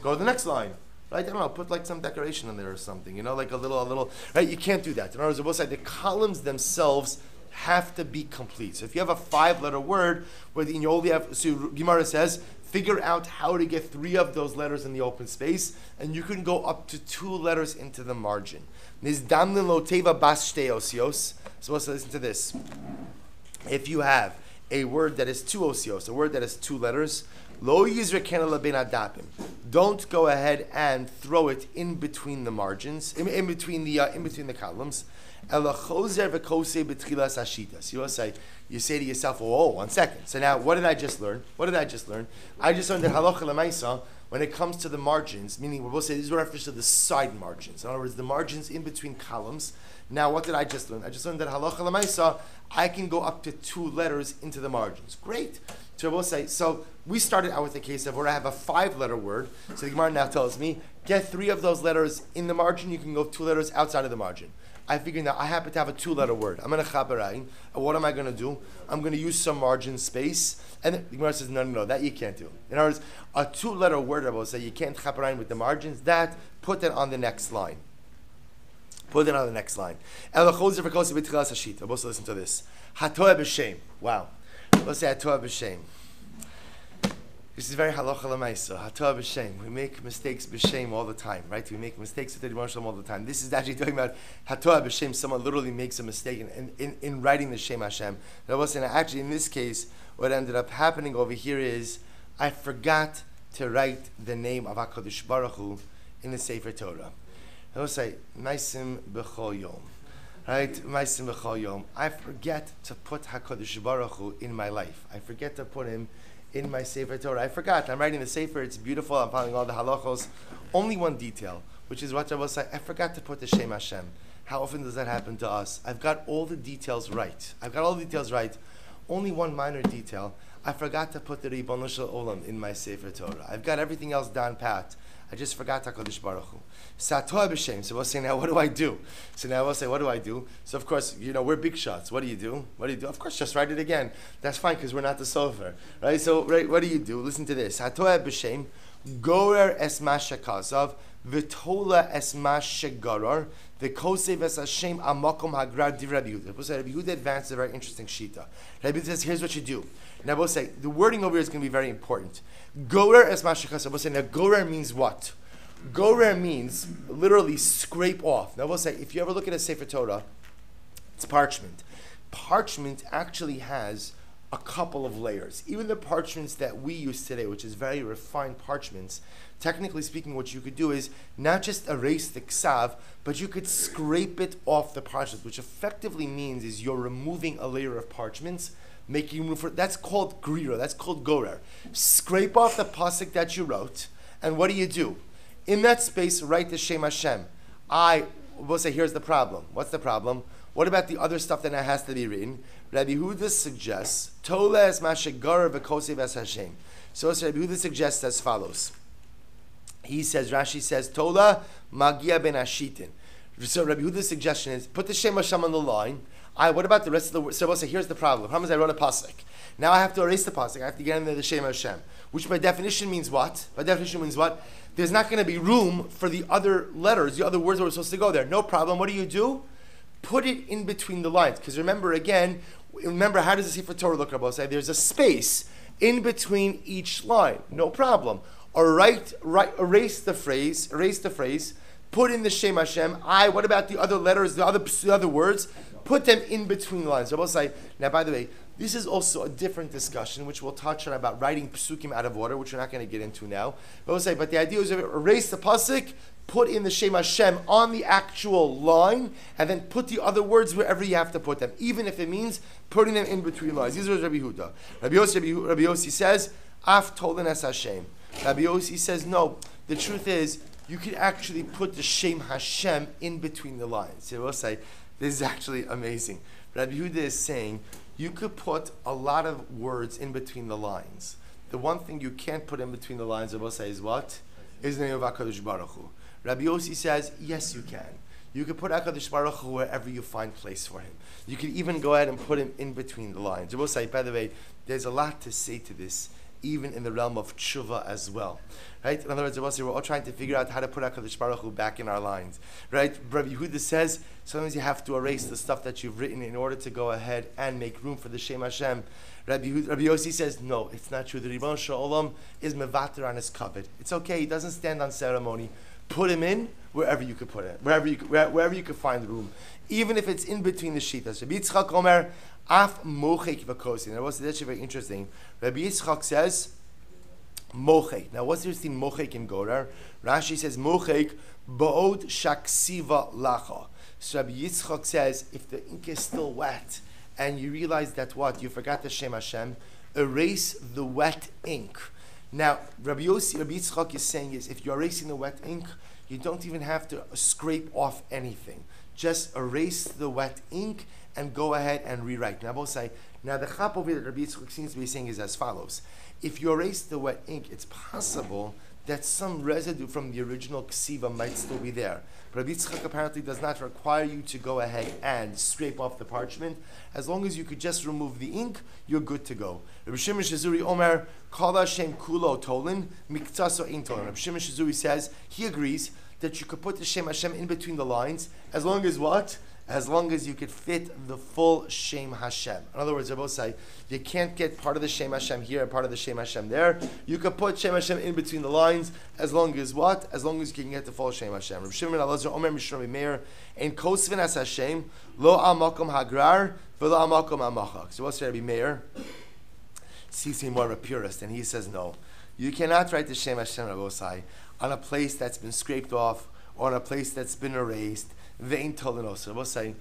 Go to the next line. Right? I don't know, put like some decoration in there or something, like a little, right? You can't do that. In other words, we'll say the columns themselves have to be complete. So if you have a 5-letter word, where you only have, so Gemara says, figure out how to get 3 of those letters in the open space, and you can go up to 2 letters into the margin. Nizdamlin lo teva bas shtei osios. So let's listen to this. If you have a word that is 2 osios, a word that is 2 letters, lo yizra kena lebein adapim. Don't go ahead and throw it in between the margins, in between the columns. Ela chozer v'kosei b'tchilas hashita. So you say to yourself, oh, 1 second. So now, what did I just learn? I just learned that halacha l'maisa, when it comes to the margins, meaning we'll say these are reference to the side margins. In other words, the margins in between columns. Now, what did I just learn? I just learned that halacha l'maisa, I can go up to 2 letters into the margins. Great. So we'll say, so we started out with the case of where I have a 5-letter word. So the Gemara now tells me, get 3 of those letters in the margin, you can go 2 letters outside of the margin. I figured now I happen to have a 2-letter word. I'm going to chaperai. What am I going to do? I'm going to use some margin space. And the Gemara says, no, that you can't do. In other words, a 2-letter word, I will say, you can't chaperai with the margins. Put that on the next line. Put it on the next line. Also listen to this. Hatoah b'shem. Wow. Let's say hatoah b'shem. This is very halacha l'maisa. Hatoah b'shem. We make mistakes b'shem all the time, right? We make mistakes with the Rebbe Shalom all the time. This is actually talking about hatoah b'shem. Someone literally makes a mistake in writing the Shem Hashem. And I was saying, actually, in this case, what ended up happening over here is I forgot to write the name of HaKadosh Baruch Hu in the Sefer Torah. I will say, Maisim b'chol yom. Right? Maisim b'chol yom. I forget to put HaKadosh Baruch Hu in my life. I forget to put him in my Sefer Torah. I forgot. I'm writing the Sefer. It's beautiful. I'm following all the halachos. Only one detail, which is what I will say. I forgot to put the Shem Hashem. How often does that happen to us? I've got all the details right. Only one minor detail. I forgot to put the Ribono Shel Olam in my Sefer Torah. I've got everything else down pat. I just forgot HaKadosh Baruch Hu. Satoah b'shem. So we'll say, now what do I do? So of course, we're big shots. What do you do? Of course, just write it again. That's fine because we're not the sofer. Right? So, what do you do? Listen to this. Satoah b'shem. Gorer es mashakazav. V'tola es mashagaror. V'kosev es Hashem amakom hagrar div Rabbi Yehuda. Rabbi Yehuda advanced a very interesting shita. Rabbi Yehuda says, here's what you do. Now we'll say, the wording over here is going to be very important. Gorer es mashakazav. We'll say, now gorer means what? Gorer means literally scrape off. Now we'll say, if you ever look at a Sefer Torah, it's parchment. Parchment actually has a couple of layers. Even the parchments that we use today, which is very refined parchments, technically speaking, what you could do is not just erase the ksav, but you could scrape it off the parchment, which effectively means is you're removing a layer of parchments, making room for, that's called grira, that's called gorer. Scrape off the pasuk that you wrote, and what do? In that space, write the Shem Hashem. We'll say, here's the problem. What's the problem? What about the other stuff that has to be written? Rabbi Yehuda suggests, Tola es mashagar v'kosev es Hashem. So Rabbi Yehuda suggests as follows. He says, Rashi says, Tola magia ben ashitin. So Rabbi Yehuda's suggestion is, put the Shem Hashem on the line. What about the rest of the word? So we'll say, here's the problem. The problem is I wrote a pasuk. Now I have to erase the pasuk. I have to get in there the Shem Hashem. Which by definition means what? There's not going to be room for the other letters, the other words that were supposed to go there. No problem. What do? Put it in between the lines. Because remember, how does the Sefer Torah look, Rabbi? Say there's a space in between each line. No problem. Or erase the phrase, put in the Shem Hashem. What about the other letters, the other words? Put them in between the lines. Rabbi say, now by the way, this is also a different discussion, which we'll touch on about writing psukim out of order, which we're not going to get into now. But the idea is erase the pasuk, put in the Shem Hashem on the actual line, and then put the other words wherever you have to put them, even if it means putting them in between lines. These are Rabbi Yehuda. Rabbi Yossi says, Af tolen es Hashem. Rabbi Yossi says, no, the truth is, you could actually put the Shem Hashem in between the lines. So we'll say, this is actually amazing. Rabbi Yehuda is saying, you could put a lot of words in between the lines. The one thing you can't put in between the lines, I will say, is what? Is the name of HaKadosh Baruch Hu. Rabbi Yossi says, yes, you can. You could put HaKadosh Baruch Hu wherever you find place for him. You could even go ahead and put him in between the lines. I will say, by the way, there's a lot to say to this, even in the realm of tshuva as well. Right? In other words, we're all trying to figure out how to put HaKadosh Baruch Hu back in our lines. Right? Rabbi Yehuda says, sometimes you have to erase the stuff that you've written in order to go ahead and make room for the Shem Hashem. Rabbi Yossi says, no, it's not true. The Ribono Shel Olam is mevater on his covet. It's okay. He doesn't stand on ceremony. Put him in wherever you could put it, wherever you could find room, even if it's in between the shitas. Rabbi Yitzchak Omer, af mochek v'kosin. Now, what's actually very interesting. Rabbi Yitzchak says, mochek. Now, what's the difference between mochek and gorer? Rashi says, mochek ba'od shaksiva lacha. So Rabbi Yitzchak says, if the ink is still wet, and you realize that what? You forgot the Shem Hashem, erase the wet ink. Now, Rabbi Yitzchak is saying if you're erasing the wet ink, you don't even have to scrape off anything. Just erase the wet ink and go ahead and rewrite. Now, the chap over that Rabbi Yitzchak seems to be saying is as follows. If you erase the wet ink, it's possible that some residue from the original ksiva might still be there. But Rabbi Yitzchak apparently does not require you to go ahead and scrape off the parchment. As long as you could just remove the ink, you're good to go. Rabbi Shimon Shizuri Omer, Kol Hashem Kulo Tolin, Miktaso Ein Tolin. Rabbi Shimon Shizuri says, he agrees that you could put the Shem Hashem in between the lines, as long as what? As long as you could fit the full Shem Hashem. In other words, they both say, you can't get part of the Shem Hashem here and part of the Shem Hashem there. You could put Shem Hashem in between the lines, as long as what? As long as you can get the full Shem Hashem. Rabbi Shimon Elazar Omer Mishra Meir, and Kosvin as Hashem, Lo Amakom Hagrar, Velo Amakom Amachak. So what's Rabbi Meir? Seems to be more of a purist, and he says, no. You cannot write the Shem Hashem Rabosai on a place that's been scraped off, or on a place that's been erased. Ve'in tolinosa. We'll say,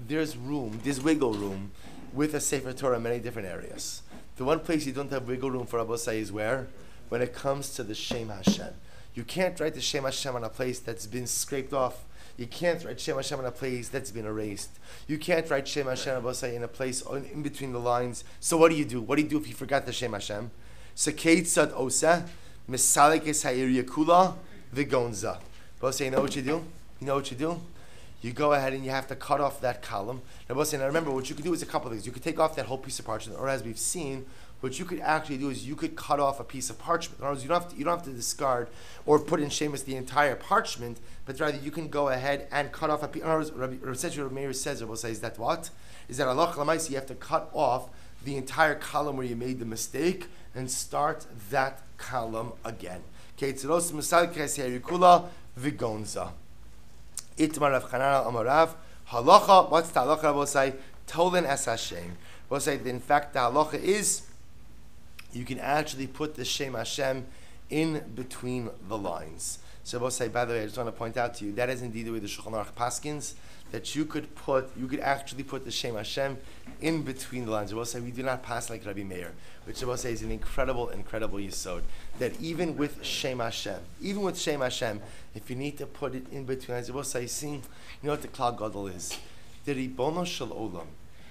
there's room, there's wiggle room with a Sefer Torah in many different areas. The one place you don't have wiggle room for Rabbi Say is where? When it comes to the Shem Hashem. You can't write the Shem Hashem on a place that's been scraped off. You can't write Shem Hashem on a place that's been erased. You can't write Shem Hashem Rabbi Say in a place in between the lines. So what do you do? What do you do if you forgot the Shem Hashem? So Keitzad Osa, Misalekes Ha'ir Yakula, Vigonza. Rabbi Say, you know what you do? You know what you do? You go ahead and you have to cut off that column. Now remember, what you could do is a couple of things. You could take off that whole piece of parchment, or as we've seen, what you could actually do is you could cut off a piece of parchment. In other words, you don't have to discard or put in shemus the entire parchment, but rather you can go ahead and cut off a piece. In other words, Rabbi Meir says, is that what? Is that Allah Chalamaysi, you have to cut off the entire column where you made the mistake and start that column again. Vigonza. Itmar Rav Chanana Amarav Halacha. What's the halacha? We'll say Tolen es Hashem. We'll say that in fact the halacha is you can actually put the Shem Hashem in between the lines. So we'll say, by the way, I just want to point out to you that is indeed the way the Shulchan Aruch paskins, that you could actually put the Shem Hashem in between the lines. We'll say we do not pass like Rabbi Meir, which we'll say is an incredible yesod. That even with Shem Hashem, if you need to put it in between lines, we'll say, see, you know what the Klal Gadol is? The Ribono Shel Olam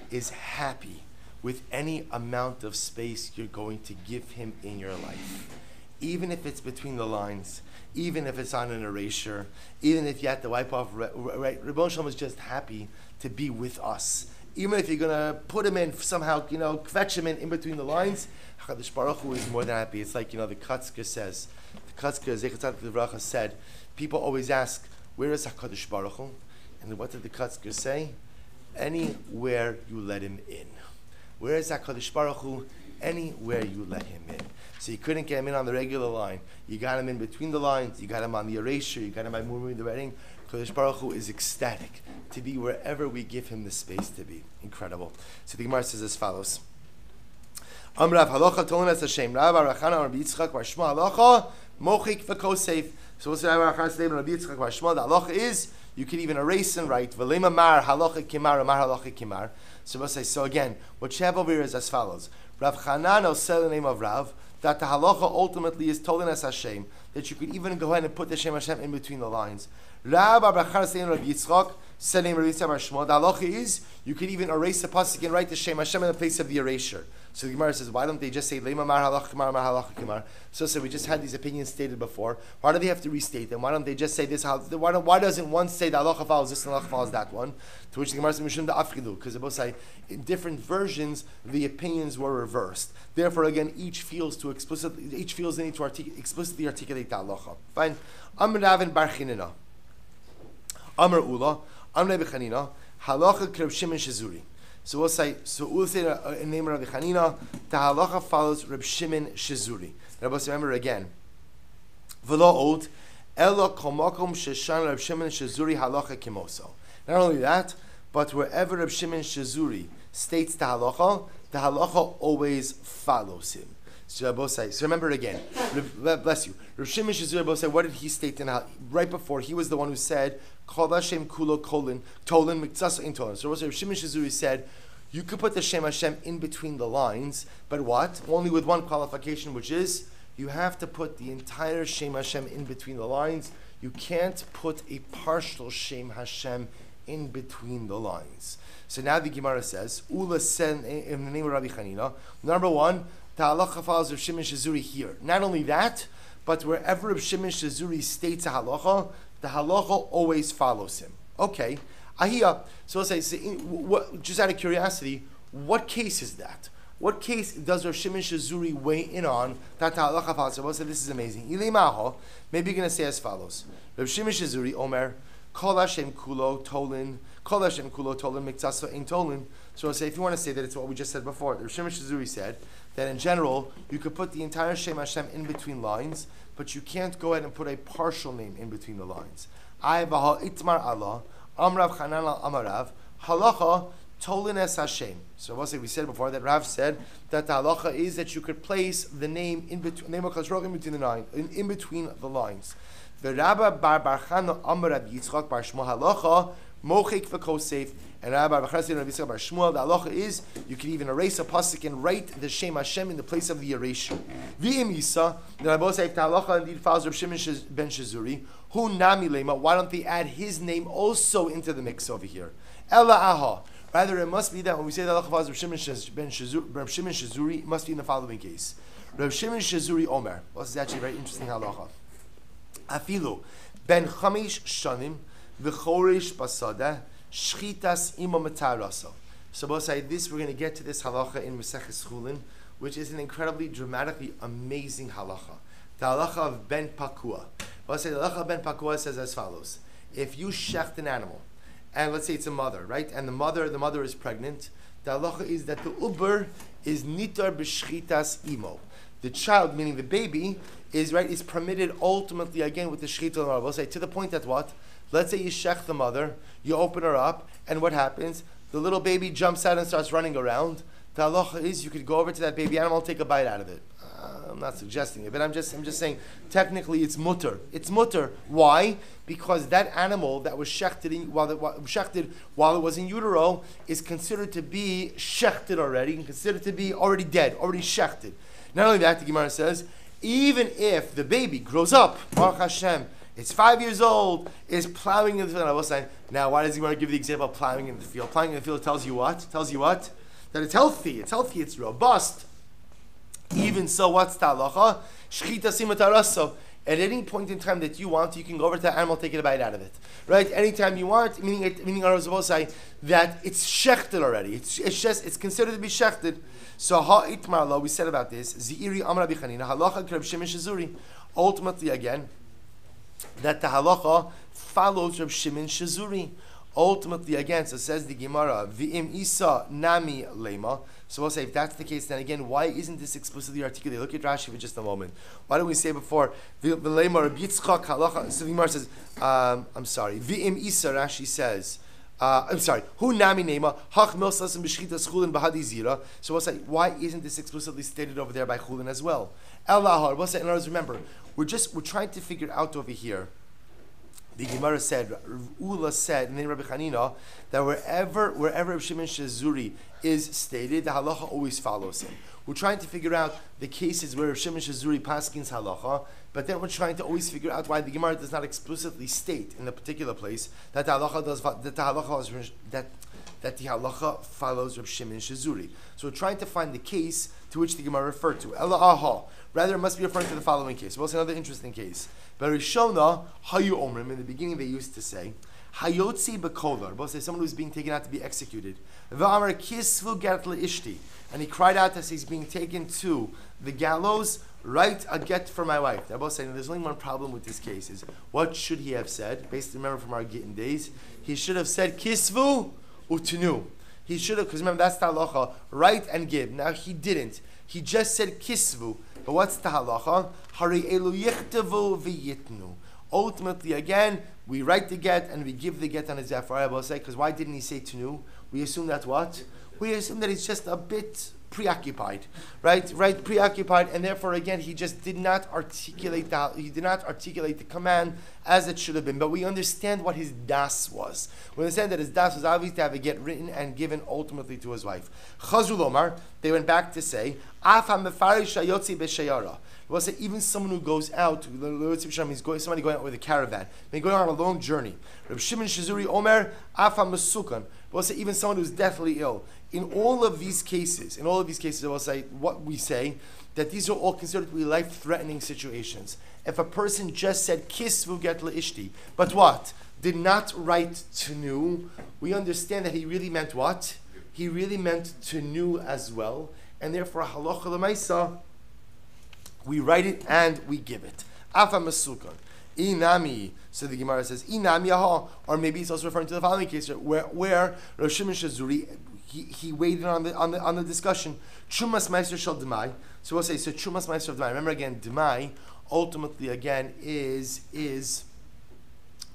is happy with any amount of space you're going to give him in your life. Even if it's between the lines, even if it's on an erasure, even if you have to wipe off, right? Ribono Shel Olam is just happy to be with us. Even if you're going to put him in somehow, kvetch him in between the lines, HaKadosh Baruch Hu is more than happy. It's like, the Katzker says, Zechat Livracha said, people always ask, where is HaKadosh Baruch Hu? And what did the Katzker say? Anywhere you let him in. Where is HaKadosh Baruch Hu? Anywhere you let him in. So you couldn't get him in on the regular line. You got him in between the lines. You got him on the erasure. You got him by moving the writing. HaKadosh Baruch Hu is ecstatic to be wherever we give him the space to be. Incredible. So the Gemara says as follows. Amrav halacha tolen es Hashem. Rav Arachana Rabbi Yitzchak Bar Shmuel halacha mochik v'koseif. So what's the Rav Arachana statement? Rabbi Yitzchak Bar Shmuel. The halacha is you can even erase and write v'lema mar halacha kimar mar halacha kimar. So we'll say, so again, what you have over here is as follows. Rav Chanano said the name of Rav that the halacha ultimately is tolen es Hashem, that you could even go ahead and put the Shem Hashem in between the lines. Rav Arachana statement Rabbi Yitzchak said the name of Rabbi Yitzchak Bar Shmuel. The halacha is you could even erase the pasuk and write the Shem Hashem in the place of the erasure. So the Gemara says, why don't they just say Lema Mar Halach Kimar Mar Halach Kimar? So we just had these opinions stated before. Why do they have to restate them? Why don't they just say this? Why doesn't one say the halacha follows this and halacha follows that one? To which the Gemara says Mishum Da'afkilu, because they both say in different versions the opinions were reversed. Therefore, again, each feels the need to explicitly articulate the halacha. Fine. Amr Ravin Bar Chinina, Amr Ula, Amr Bechanina, halacha Kreb Shimon Shizuri. So we'll say in name of Rabbi Chanina, the halacha follows Reb Shimon Shizuri. Rabbi, remember again. V'lo od, elo kol makom sheshan Reb Shimon Shizuri halacha kimoso. Not only that, but wherever Reb Shimon Shizuri states the halacha always follows him. So remember again, bless you. Rav Shimon Shizuri, what did he state right before? He was the one who said, Kol Hashem Kulo Kolin, Tolin, Miktsasa in Tolin. So Rav Shimon Shizuri said, you could put the Shem Hashem in between the lines, but what? Only with one qualification, which is, you have to put the entire Shem Hashem in between the lines. You can't put a partial Shem Hashem in between the lines. So now the Gemara says, Ula sen in the name of Rabbi Chanina. Number one, the halacha follows Rav Shimon Shizuri here. Not only that, but wherever Rav Shimon Shizuri states a halacha, the halacha always follows him. Okay, Ahiyah. So let's say, just out of curiosity, what case is that? What case does Rav Shimon Shizuri weigh in on that halacha follows? So we'll say this is amazing. Ilei maybe you're going to say as follows: Rav Shimon Shizuri Omer, Kol Hashem Kulo Tolin, Kol Hashem Kulo Tolin Miktsasa Ein Tolin. So we'll say, if you want to say that, it's what we just said before. Rav Shimon Shizuri said that in general you could put the entire Shem Hashem in between lines, but you can't go ahead and put a partial name in between the lines. I baha itmar Allah Amrav Chanan al Amarav Halacha Tolin es Hashem. So we'll say, we said before that Rav said that the halacha is that you could place the name in between, name of Chazrog in between the line, in between the lines. The Rabbi Bar Chana Amarav Yitzchak Bar Shmuel halacha mochik v'kosef. And Rabbi Bar Chana Bar Shmuel, the halacha is you can even erase a pasuk and write the Shem Hashem in the place of the erasure. V'im Yisa, the Rabbi say if the halacha indeed follows Rav Shimon ben Shizuri, hu nami lema, why don't they add his name also into the mix over here? Ella aha. Rather, it must be that when we say the halacha follows Rav Shimon Shizuri, it must be in the following case. Rav Shimon Shizuri Omer. Well, this is actually a very interesting halacha. Afilu ben chamish shanim v'chorish basada shchitas ima mataraso. So both say this, we're going to get to this halacha in Maseches Chulin, which is an incredibly, dramatically amazing halacha. The halacha of ben pakua. Both say the halacha of ben pakua says as follows: if you shecht an animal, and let's say it's a mother, right? And the mother is pregnant. The halacha is that the uber is nitar b'shchitas imo. The child, meaning the baby, is permitted ultimately again with the shchita. We'll say to the point that what? Let's say you shech the mother, you open her up, and what happens? The little baby jumps out and starts running around. The halacha is you could go over to that baby animal, take a bite out of it. I'm not suggesting it, but I'm just saying technically it's mutter. It's mutter. Why? Because that animal that was shechted while it was in utero is considered to be shechted already, and considered to be already dead, already shechted. Not only that, the Gemara says, even if the baby grows up, Baruch Hashem, it's 5 years old, is plowing in the field. Now, why does the Gemara give the example of plowing in the field? Plowing in the field tells you what? That it's healthy. It's healthy. It's robust. Even so, what's the halacha? Shchita simataraso. At any point in time that you want, you can go over to the animal, take a bite out of it. Right? Anytime you want, meaning I was supposed to say that it's shechted already. It's considered to be shechted. So ha'itmar, we said about this. Z'iri amar Rabbi Chanina halacha Rav Shimon Shizuri. Ultimately, again, that the halacha follows Rav Shimon Shizuri. Ultimately, again, so says the Gemara, v'im isa nami lema. So we'll say, if that's the case, then again, why isn't this explicitly articulated? Look at Rashi for just a moment. Why don't we say before, v'lema Rabbi Yitzchak halacha, so the Gemara says, v'im isa, Rashi says, hu nami nema, hach milsasim b'shchitas chulin b'hadi zira. So we'll say, why isn't this explicitly stated over there by chulin as well? El lahar, we'll say, in other words, remember, we're trying to figure out over here. The Gemara said, Ula said, and then Rabbi Chanina, that wherever Rav Shimon Shizuri is stated, the halacha always follows him. We're trying to figure out the cases where Rav Shimon Shizuri paskins halacha, but then we're trying to always figure out why the Gemara does not explicitly state in the particular place that the halacha follows Rav Shimon Shizuri. So we're trying to find the case to which the Gemara referred to. Ela aha. Rather, it must be referring to the following case. Well, it's another interesting case. Barishona hayu omrim. In the beginning, they used to say hayotzi bekolar. Both say someone who's being taken out to be executed. V'amar kisvu get leishti, and he cried out as he's being taken to the gallows. Write a get for my wife. They're both saying there's only one problem with this case: is what should he have said? Based, remember from our Gittin days, he should have said kisvu utenu. He should have, because remember that's the halacha. Write and give. Now he didn't. He just said kisvu. But what's the halacha? Hari elu yichtevu v'yitnu. Ultimately, again, we write the get and we give the get on his zafar. Because why didn't he say tenu? We assume that what? We assume that it's just a bit preoccupied, right, preoccupied, and therefore again he just did not articulate the command as it should have been. But we understand what his das was. We understand that his das was obviously to have it get written and given ultimately to his wife. Chazul Omar, they went back to say, Af ha-mefarish hayotzi b'shayara. We'll say even someone who goes out, somebody going out with a caravan, they're going on a long journey. Rabbi Shimon Shizuri Omer, Af ha-mesukan. We'll say even someone who's deathly ill. In all of these cases, we'll say what we say, that these are all considered to be life-threatening situations. If a person just said kisvu get leishti, but what? Did not write tenu, we understand that he really meant what? He really meant tenu as well, and therefore halacha l'maisa, we write it and we give it. Afa masukan. Inami. So the Gemara says, Inami aha. Or maybe it's also referring to the following case where Rosh Shimon Shazuri, he weighed in on the discussion. Chumas Meister shall demai. So we'll say, so Chumas Meister of demai. Remember again, demai ultimately again is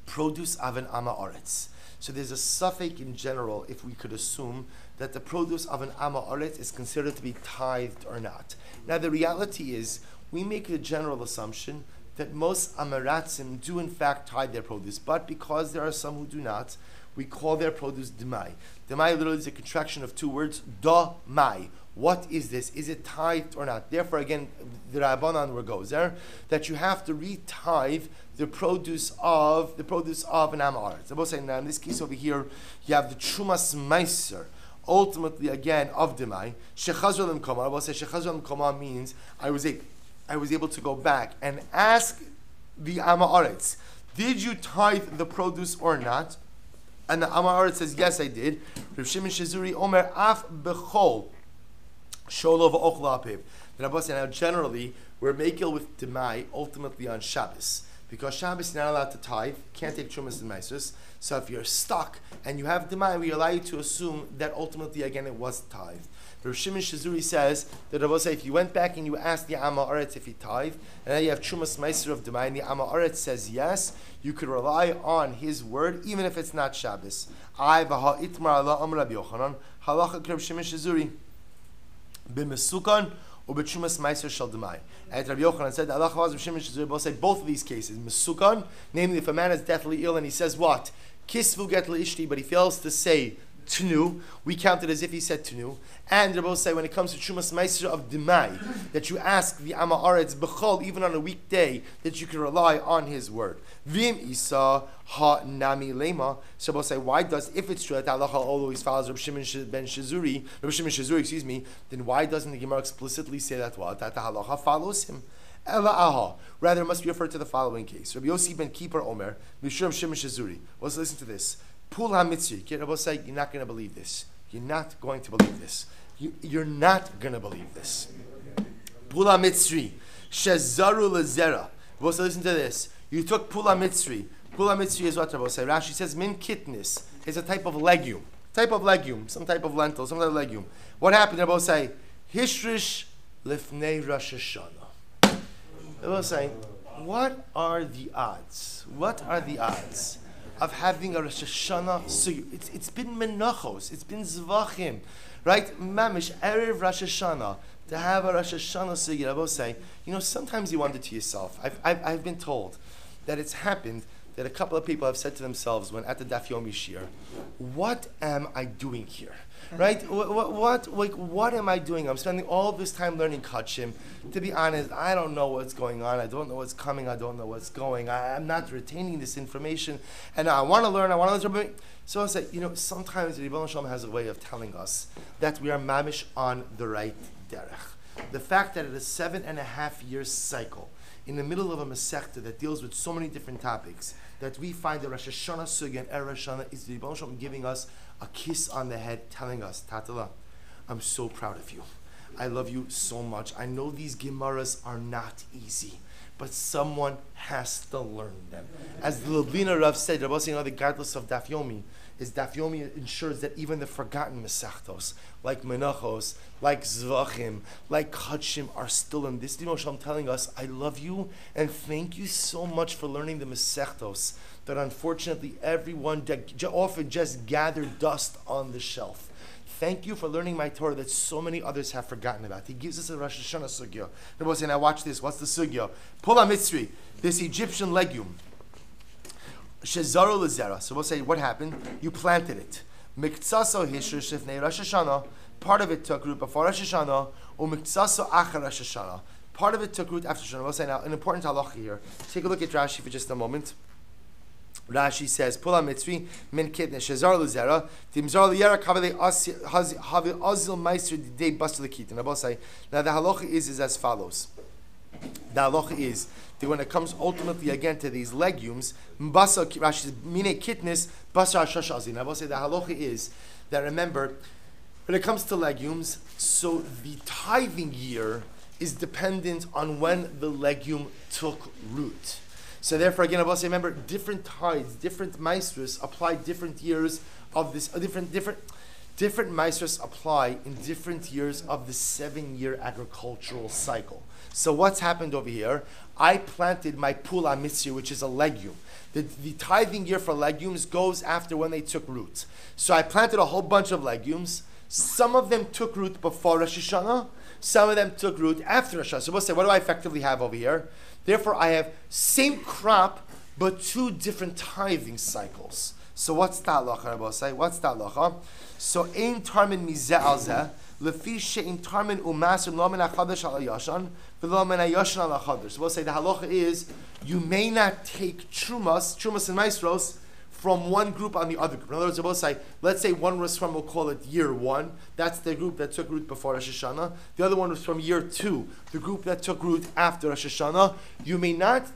produce of an ama oretz. So there's a suffix in general if we could assume that the produce of an ama oretz is considered to be tithed or not. Now the reality is, we make the general assumption that most amaratzim do in fact tithe their produce, but because there are some who do not, we call their produce demai. Demai literally is a contraction of two words, da-mai. What is this? Is it tithed or not? Therefore, again, the Rabbanan where goes there, that you have to re-tithe the produce of an amaretz. I'm both saying now in this case over here, you have the Trumas Meiser, ultimately again of demai. Shechazol L'Mkoma. I will say Shechazol L'Mkoma means I was able to go back and ask the Amaretz, did you tithe the produce or not? And the Amaretz says, yes, I did. Rav Shimon Shizuri Omer Af Bechol Sholov Ochla Apiv. The Rabbi said, now generally, we're makil with Demai ultimately on Shabbos. Because Shabbos you're not allowed to tithe, can't take Trumas and Meisers. So if you're stuck and you have Demai, we allow you to assume that ultimately, again, it was tithe. Rav Shimon Shizuri says that Rabbi say if you went back and you asked the Amma Aretz if he tithe, and now you have Trumas Meiser of Demai, and the Amma Aretz says yes, you could rely on his word even if it's not Shabbos. I v'ha itmar ala Amar Rabbi Yochanan halacha Rav Shimon Shizuri b'mesukan or b'Trumas Meiser shel Demai. And Rabbi Yochanan said that Allah Rav Shimon Shizuri both say both of these cases mesukan, namely if a man is deathly ill and he says what kisvu get leishti, but he fails to say Tnu, we count it as if he said Tnu. And they both say when it comes to Trumas Meiser of Demai, that you ask the Amma Aretz B'chol, even on a weekday, that you can rely on his word. Vim Isa Ha Nami Lema. So both say, why does, if it's true that Allah always follows Rabbi Shimon Shizuri, then why doesn't the Gemara explicitly say that what? That the halacha follows him? Ela aha. Rather, it must be referred to the following case. Rabbi Yossi ben Kippur Omer, Mishum Shimon Shizuri. Let's listen to this. Pul ha-mitzri. Rabbi say, you're not going to believe this. You're not going to believe this. You're not going to believe this. Pul ha-mitzri. Shezaru lezera. Rabbi say, listen to this. You took pul ha-mitzri. Pul ha-mitzri is what Rabbi say? Rashi says, min kitnis. It's a type of legume. Some type of lentil, some type of legume. What happened? Rabbi say, hishrish lifnei Rosh Hashanah. Rabbi say, what are the odds? Of having a Rosh Hashanah sugi? It's been Menachos, it's been Zvachim, right? Mamish, Erev Rosh Hashanah, to have a Rosh Hashanah sugi. I will say, sometimes you wonder to yourself, I've been told that it's happened that a couple of people have said to themselves when at the Daf Yomi Shir, what am I doing here? Right? What am I doing? I'm spending all this time learning Kachim. To be honest, I don't know what's going on. I don't know what's coming. I don't know what's going. I'm not retaining this information. And I want to learn. So I say, sometimes the Rebbe Shalom has a way of telling us that we are mamish on the right derech. The fact that it is 7.5 year cycle, in the middle of a Masechta that deals with so many different topics, that we find the Rosh Hashanah Sugi and Erev Rosh Hashanah is the Rebbe Shalom giving us a kiss on the head, telling us, Tatala, I'm so proud of you. I love you so much. I know these Gemaras are not easy, but someone has to learn them. As the Levina Rav said, Rabbi saying, the godless of Daf Yomi, is Daf Yomi ensures that even the forgotten Mesachtos, like Menachos, like Zvachim, like Kachim, are still in this. I'm telling us, I love you, and thank you so much for learning the Mesachtos, that unfortunately everyone often just gathered dust on the shelf. Thank you for learning my Torah that so many others have forgotten about. He gives us a Rosh Hashanah sugya. Rabbi say, now watch this. What's the sugya? Pula mitzri, this Egyptian legume. Shezaru lezera. So we'll say, what happened? You planted it. Miktsaso hishur shifnei Rosh Hashanah. Part of it took root before Rosh Hashanah. Umiktsaso achar Rosh Hashanah. Part of it took root after Rosh Hashanah. We'll say now, an important halacha here. Take a look at Rashi for just a moment. Rashi says, "Pula mitzri min kitne shezar lezera timzar liyera kavle havi azil meister day bastel kitin." I will say now the halacha is as follows. The halacha is that when it comes ultimately again to these legumes, mbasa Rashi says mine kitnes basar shashazin. I will say the halacha is that remember when it comes to legumes, so the tithing year is dependent on when the legume took root. So therefore, again, I will say, remember, different tides, different maestros apply different years of this. Different maestros apply in different years of the 7-year agricultural cycle. So what's happened over here? I planted my pula mitzri, which is a legume. The tithing year for legumes goes after when they took root. So I planted a whole bunch of legumes. Some of them took root before Rosh Hashanah. Some of them took root after Rosh Hashanah. So we'll say, what do I effectively have over here? Therefore, I have same crop, but 2 different tithing cycles. So what's the halacha, Rabbi say? What's the halacha? So, ein tarmin mizeh al zeh, lefi she'in tarmin u'maser lo min ha'chadash al ha'yashan, v'lo min ha'yashan al ha'chadash. So we'll say the halacha is, you may not take trumas and maestros, from one group on the other group. In other words, we'll say, let's say one was from, we'll call it year 1. That's the group that took root before Rosh Hashanah. The other one was from year 2, the group that took root after Rosh Hashanah. You may not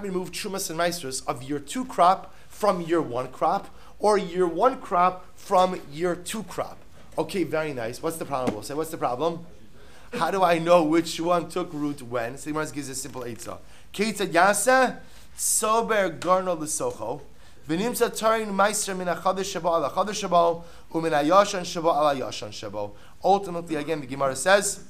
remove trumas and maestros of year 2 crop from year 1 crop, or year 1 crop from year 2 crop. Okay, very nice. What's the problem? We'll say, what's the problem? How do I know which one took root when? So the Gemara gives a simple eitzah. Keita yasa sober garno l'socho. V'nimsa tarin meister min ha'chadash shabo al ha'chadash shabo u'min ha'yashan shabo al ha'yashan shabo. Ultimately, again, the Gemara says,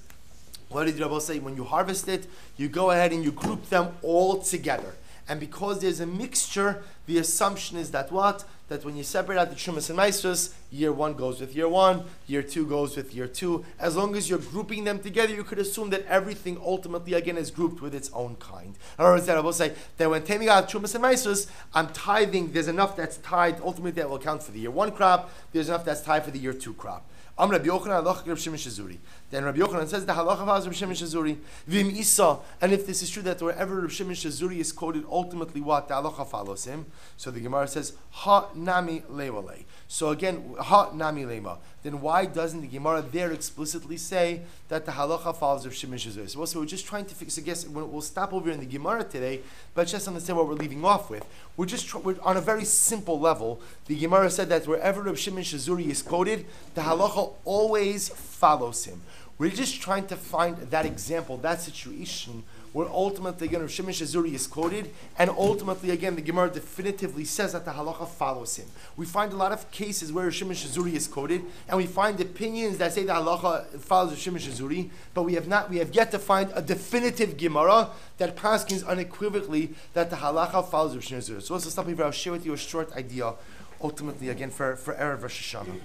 what did Rabbi say? When you harvest it, you go ahead and you group them all together. And because there's a mixture, the assumption is that what? That when you separate out the Trumas and Maestros, year 1 goes with year 1, year 2 goes with year 2. As long as you're grouping them together, you could assume that everything ultimately, again, is grouped with its own kind. In other words, I will say that when taking out Trumas and Maestros, I'm tithing, there's enough that's tithed, ultimately that will count for the year 1 crop, there's enough that's tithed for the year 2 crop. Rabbi Yochanan halacha Rabbi Shimon Shazuri. Then Rabbi Yochanan says the halacha of Rabbi Shimon Shazuri. Vim Isa, and if this is true that wherever Rabbi Shimon Shazuri is quoted, ultimately what the halacha follows him. So the Gemara says ha nami lewale. So again, ha nami lema. Then why doesn't the Gemara there explicitly say that the halacha follows Rabbi Shimon Shazuri? So also we're just trying to fix. I guess we'll stop over in the Gemara today, but just understand what we're leaving off with. We're on a very simple level. The Gemara said that wherever Rabbi Shimon Shazuri is quoted, the halacha always follows him. We're just trying to find that example, that situation, where ultimately again Rabbi Shimon Shazuri is quoted, and ultimately again the Gemara definitively says that the halacha follows him. We find a lot of cases where Rabbi Shimon Shazuri is quoted, and we find opinions that say the halacha follows Rabbi Shimon Shazuri, but we have yet to find a definitive Gemara that paskins unequivocally that the halacha follows Rabbi Shimon Shazuri. So let's stop here. I'll share with you a short idea, ultimately again for Erev Rosh Hashanah.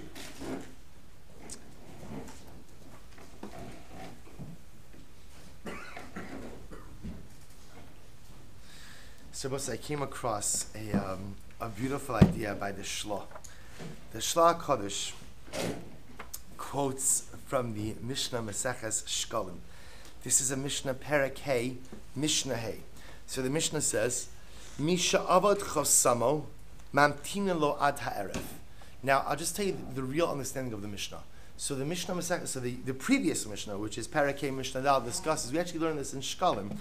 So I came across a beautiful idea by the Shla. The Shla HaKadosh quotes from the Mishnah Maseches Shkalim. This is a Mishnah Perek Hey, Mishnah Hey. So the Mishnah says, Misha avad chosamo mamtina lo ad ha'erev. Now I'll just tell you the real understanding of the Mishnah. So the Mishnah Maseches, so the previous Mishnah, which is Perek Hey Mishnah Dal, discusses, we actually learned this in Shkalim,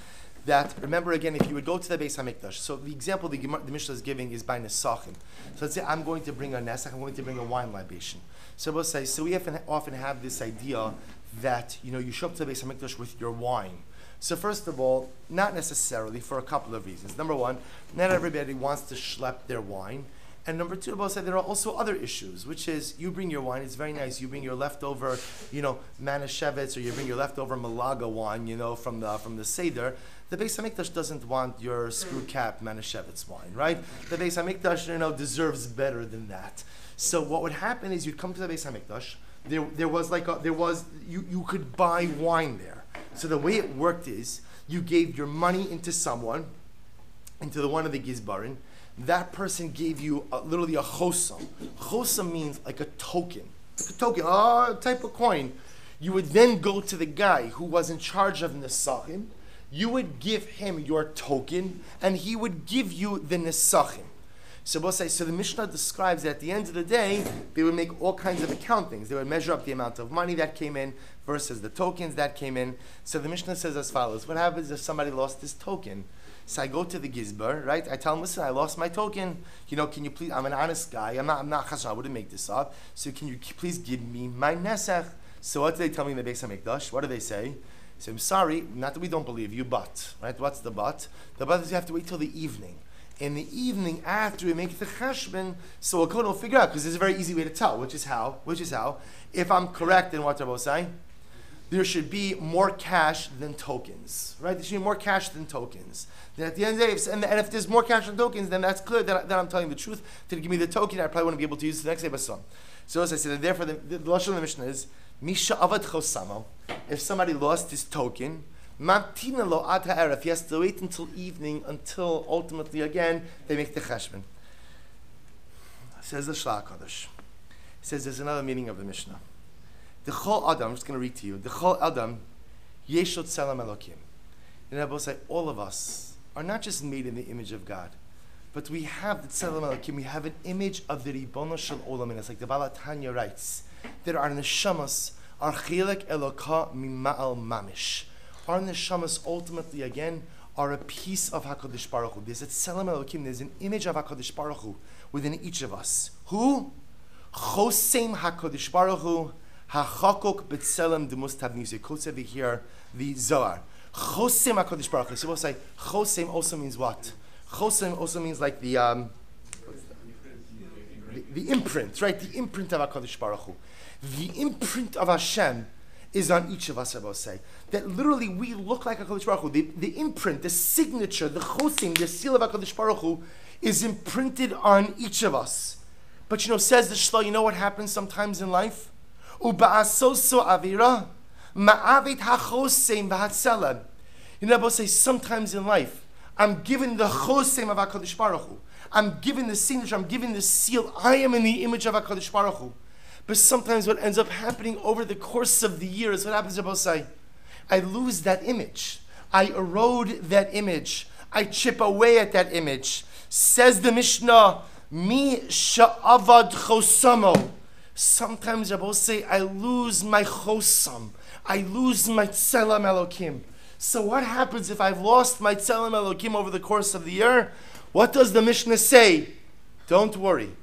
that, remember again, if you would go to the Beis HaMikdash, so the example the Mishnah is giving is by Nesachim. So let's say I'm going to bring a Nesach, I'm going to bring a wine libation. So we'll say, so we often have this idea that, you show up to the Beis HaMikdash with your wine. So first of all, not necessarily, for a couple of reasons. Number one, not everybody wants to schlep their wine. And number two, Rabbi said there are also other issues, which is you bring your wine, it's very nice. You bring your leftover, Menachos, or you bring your leftover Malaga wine, from the Seder. The Beis Hamikdash doesn't want your screw cap Menachos wine, right? The Beis Hamikdash, deserves better than that. So what would happen is you'd come to the Beis Hamikdash. You could buy wine there. So the way it worked is you gave your money into someone, into one of the Gizbarim. That person gave you literally a chosam. Chosam means like a token. A type of coin. You would then go to the guy who was in charge of Nesachim. You would give him your token, and he would give you the Nesachim. So the Mishnah describes that at the end of the day, they would make all kinds of accountings. They would measure up the amount of money that came in versus the tokens that came in. So the Mishnah says as follows: what happens if somebody lost his token? So I go to the Gizbar, right? I tell him, listen, I lost my token. Can you please, I'm an honest guy. I'm not chassan, I wouldn't make this up. So can you please give me my nesach? So what do they tell me in the Beis HaMikdash? What do they say? So I'm sorry, not that we don't believe you, but, right? What's the but? The but is you have to wait till the evening. In the evening, after we make the cheshbon, so we'll go and figure out, because there's a very easy way to tell, which is how, if I'm correct in what Rabbi saying, there should be more cash than tokens, right? There should be more cash than tokens. Then at the end of the day, and if there's more cash than tokens, then that's clear that I'm telling the truth. To give me the token, I probably wouldn't be able to use it the next day, but some. So as I said, therefore the lashon of the Mishnah is, Misha avad chosamo, if somebody lost his token, mamtina lo ad ha'eref, he has to wait until evening, until ultimately again, they make the cheshbon. Says the Shlach Kodesh. Says there's another meaning of the Mishnah. The Chol Adam, I'm just going to read to you. The Chol Adam, Yeshot Tzelem Elokim. And I will say, all of us are not just made in the image of God, but we have the Tzelem Elokim. We have an image of the Ribono Shel Olam in us, like the Baal Tanya writes, that our neshamas are Chelek Eloka Mima'al Mamish. Our neshamas ultimately, again, are a piece of HaKadosh Baruch Hu. There's a Tzelem Elokim, there's an image of HaKadosh Baruch Hu within each of us. Who? Chosem HaKadosh Baruch Hu, HaChakok B'Tselem D'Mustabnis. It quotes over here the Zohar. Chosem HaKadosh Baruch Hu. So we'll say, Chosem also means what? Chosem also means like the imprint, right? The imprint of HaKadosh Baruch Hu. The imprint of Hashem is on each of us, I will say. That literally we look like HaKadosh Baruch Hu. The imprint, the signature, the Chosem, the seal of HaKadosh Baruch Hu is imprinted on each of us. But says the Shlo, you know what happens sometimes in life? Uba'asoso avira, ma'avit hachosem v'hatzelem. I say sometimes in life, I'm given the chosem of HaKadosh Baruch Hu. I'm given the signature, I'm given the seal. I am in the image of HaKadosh Baruch Hu. But sometimes what ends up happening over the course of the year is what happens to say, I lose that image. I erode that image. I chip away at that image. Says the Mishnah, Mi sha'avad chosamo. Sometimes Rabbi say, I lose my chosam. I lose my tzelem elokim. So what happens if I've lost my tzelem elokim over the course of the year? What does the Mishnah say? Don't worry.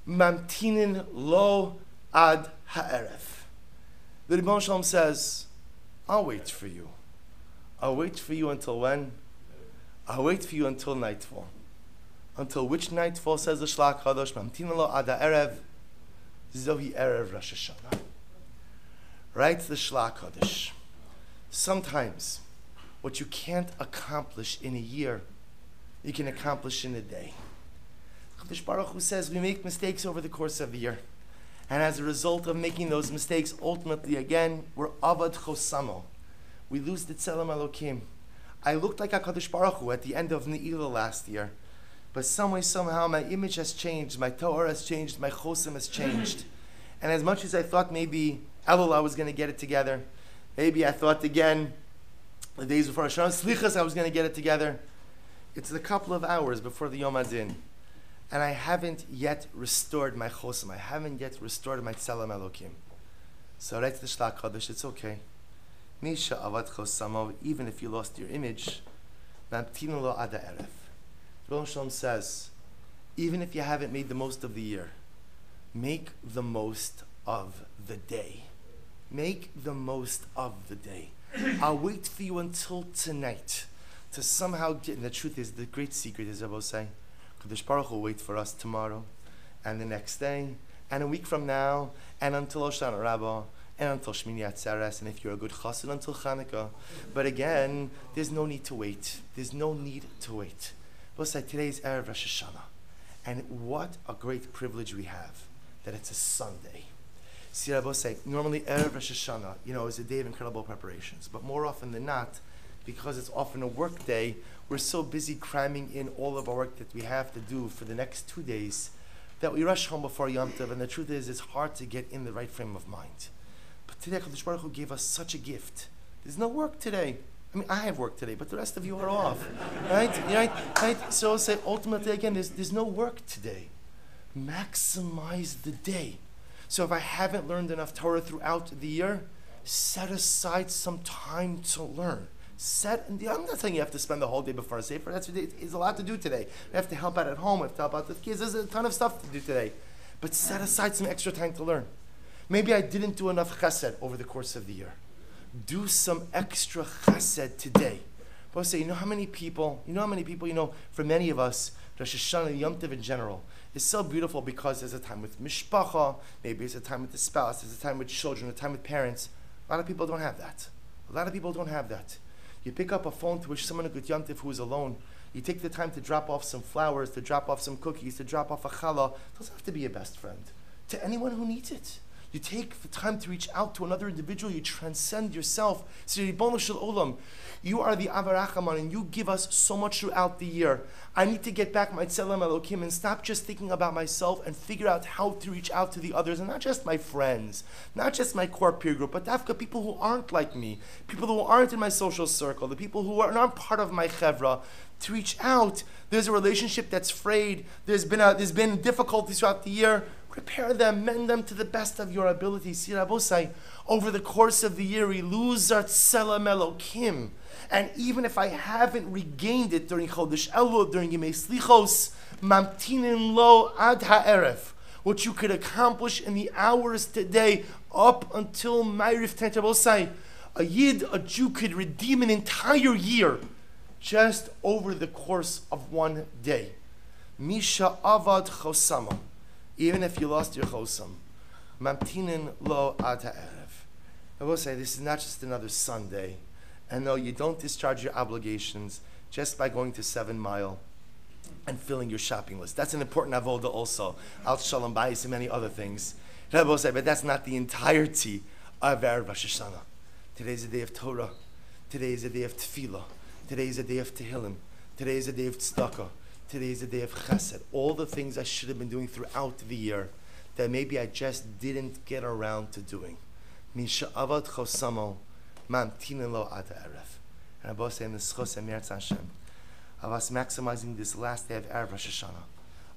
Mamtinin lo ad ha'eref. The Rebbe Shalom says, I'll wait for you. I'll wait for you until when? I'll wait for you until nightfall. Until which nightfall, says the Shlach Kadosh, Mamtina lo ad ha'erev, zohi erev Rosh Hashanah. Writes the Shlach Kadosh. Sometimes, what you can't accomplish in a year, you can accomplish in a day. Kadosh Baruch Hu says we make mistakes over the course of the year. And as a result of making those mistakes, ultimately again, we're avad chosamo. We lose the tzelem elokim. I looked like HaKadosh Baruch Hu at the end of Ne'ilah last year. But some way, somehow, my image has changed, my Torah has changed, my chosim has changed. And as much as I thought maybe Elul I was going to get it together, maybe I thought again, the days before Hashanah, Slichas I was going to get it together, it's a couple of hours before the Yom Adin. And I haven't yet restored my chosim, I haven't yet restored my tzelem elokim. So writes the Shlach Kadosh, it's okay. Misha avad chosamo, even if you lost your image, mamtinu lo ad ha'eref. Rebbe Shalom says, even if you haven't made the most of the year, make the most of the day. Make the most of the day. I'll wait for you until tonight to somehow get, and the truth is, the great secret is, I will say, HaKadosh Baruch Hu will wait for us tomorrow, and the next day, and a week from now, and until Hoshana Rabbah, and until Shmini Atzeres, and if you're a good chassid, until Chanukah. But again, there's no need to wait. There's no need to wait. We'll say today's Erev Rosh Hashanah, and what a great privilege we have that it's a Sunday. See, I will say, normally Erev Rosh Hashanah, is a day of incredible preparations, but more often than not, because it's often a work day, we're so busy cramming in all of our work that we have to do for the next 2 days that we rush home before Yom Tov, and the truth is, it's hard to get in the right frame of mind. But today, HaKadosh Baruch Hu gave us such a gift. There's no work today. I mean, I have work today, but the rest of you are off. Right? So say, ultimately, again, there's no work today. Maximize the day. So if I haven't learned enough Torah throughout the year, set aside some time to learn. I'm not saying you have to spend the whole day before a Sefer. It's a lot to do today. We have to help out at home. We have to help out with kids. There's a ton of stuff to do today. But set aside some extra time to learn. Maybe I didn't do enough chesed over the course of the year. Do some extra chesed today. But I'll say, you know how many people, for many of us, Rosh Hashanah, Yom Tov in general, is so beautiful because there's a time with mishpacha, maybe it's a time with the spouse, there's a time with children, a time with parents. A lot of people don't have that. You pick up a phone to wish someone a good Yom Tov who is alone. You take the time to drop off some flowers, to drop off some cookies, to drop off a challah. It doesn't have to be a best friend. To anyone who needs it. You take the time to reach out to another individual. You transcend yourself. So, Ribono Shel Olam, you are the Avarachaman, and you give us so much throughout the year. I need to get back my Tzelem Elokim and stop just thinking about myself and figure out how to reach out to the others, and not just my friends, not just my core peer group, but Dafka, people who aren't like me, people who aren't in my social circle, the people who are not part of my chevra. To reach out. There's a relationship that's frayed. There's been difficulties throughout the year. Repair them, mend them to the best of your ability. See, Rabosai, over the course of the year, we lose our Tzelem Elokim. And even if I haven't regained it during Chodesh Elul, during Yemei Slichos, Mamtinin Lo Ad Ha'erev, what you could accomplish in the hours today up until Ma'ariv Tent Rabosai, a Jew could redeem an entire year just over the course of one day. Misha Avad Chosama. Even if you lost your chosam, mamtinin lo ad ha'erev. I will say this is not just another Sunday, and no, you don't discharge your obligations just by going to 7 Mile and filling your shopping list. That's an important avoda also. Al shalom bayis and many other things. I will say, but that's not the entirety of Erev Rosh Hashanah. Today is a day of Torah. Today is a day of Tefillah. Today is a day of Tehillim. Today is a day of Tzedakah. Today is a day of chesed. All the things I should have been doing throughout the year that maybe I just didn't get around to doing. Misha avad chosamo mamtinin lo ad ha'erev. And I both say in the schos and Meretz Hashem of us maximizing this last day of Erev Rosh Hashanah,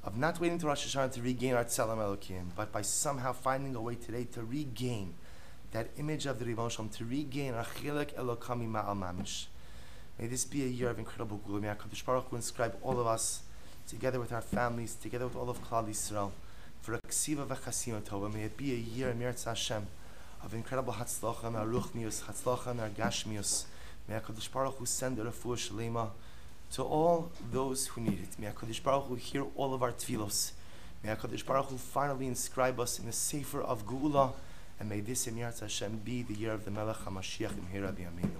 of not waiting to Rosh Hashanah to regain our Tzelem Elokim, but by somehow finding a way today to regain that image of the Ribono Shel Olam, to regain our chilek elokami ma'al mamish. May this be a year of incredible gula. May HaKadosh Baruch Hu inscribe all of us, together with our families, together with all of Klal Yisrael, for a ksiva v'chasima tova. May it be a year in Meretz Hashem of incredible hatzlacha and our ruchnius, hatzlacha and our gashmius. May HaKadosh Baruch Hu send a refuah shalema to all those who need it. May HaKadosh Baruch Hu hear all of our tefillos. May HaKadosh Baruch Hu finally inscribe us in the Sefer of Geula, and may this in Meretz Hashem be the year of the Melech HaMashiach in Rabbi Aminu.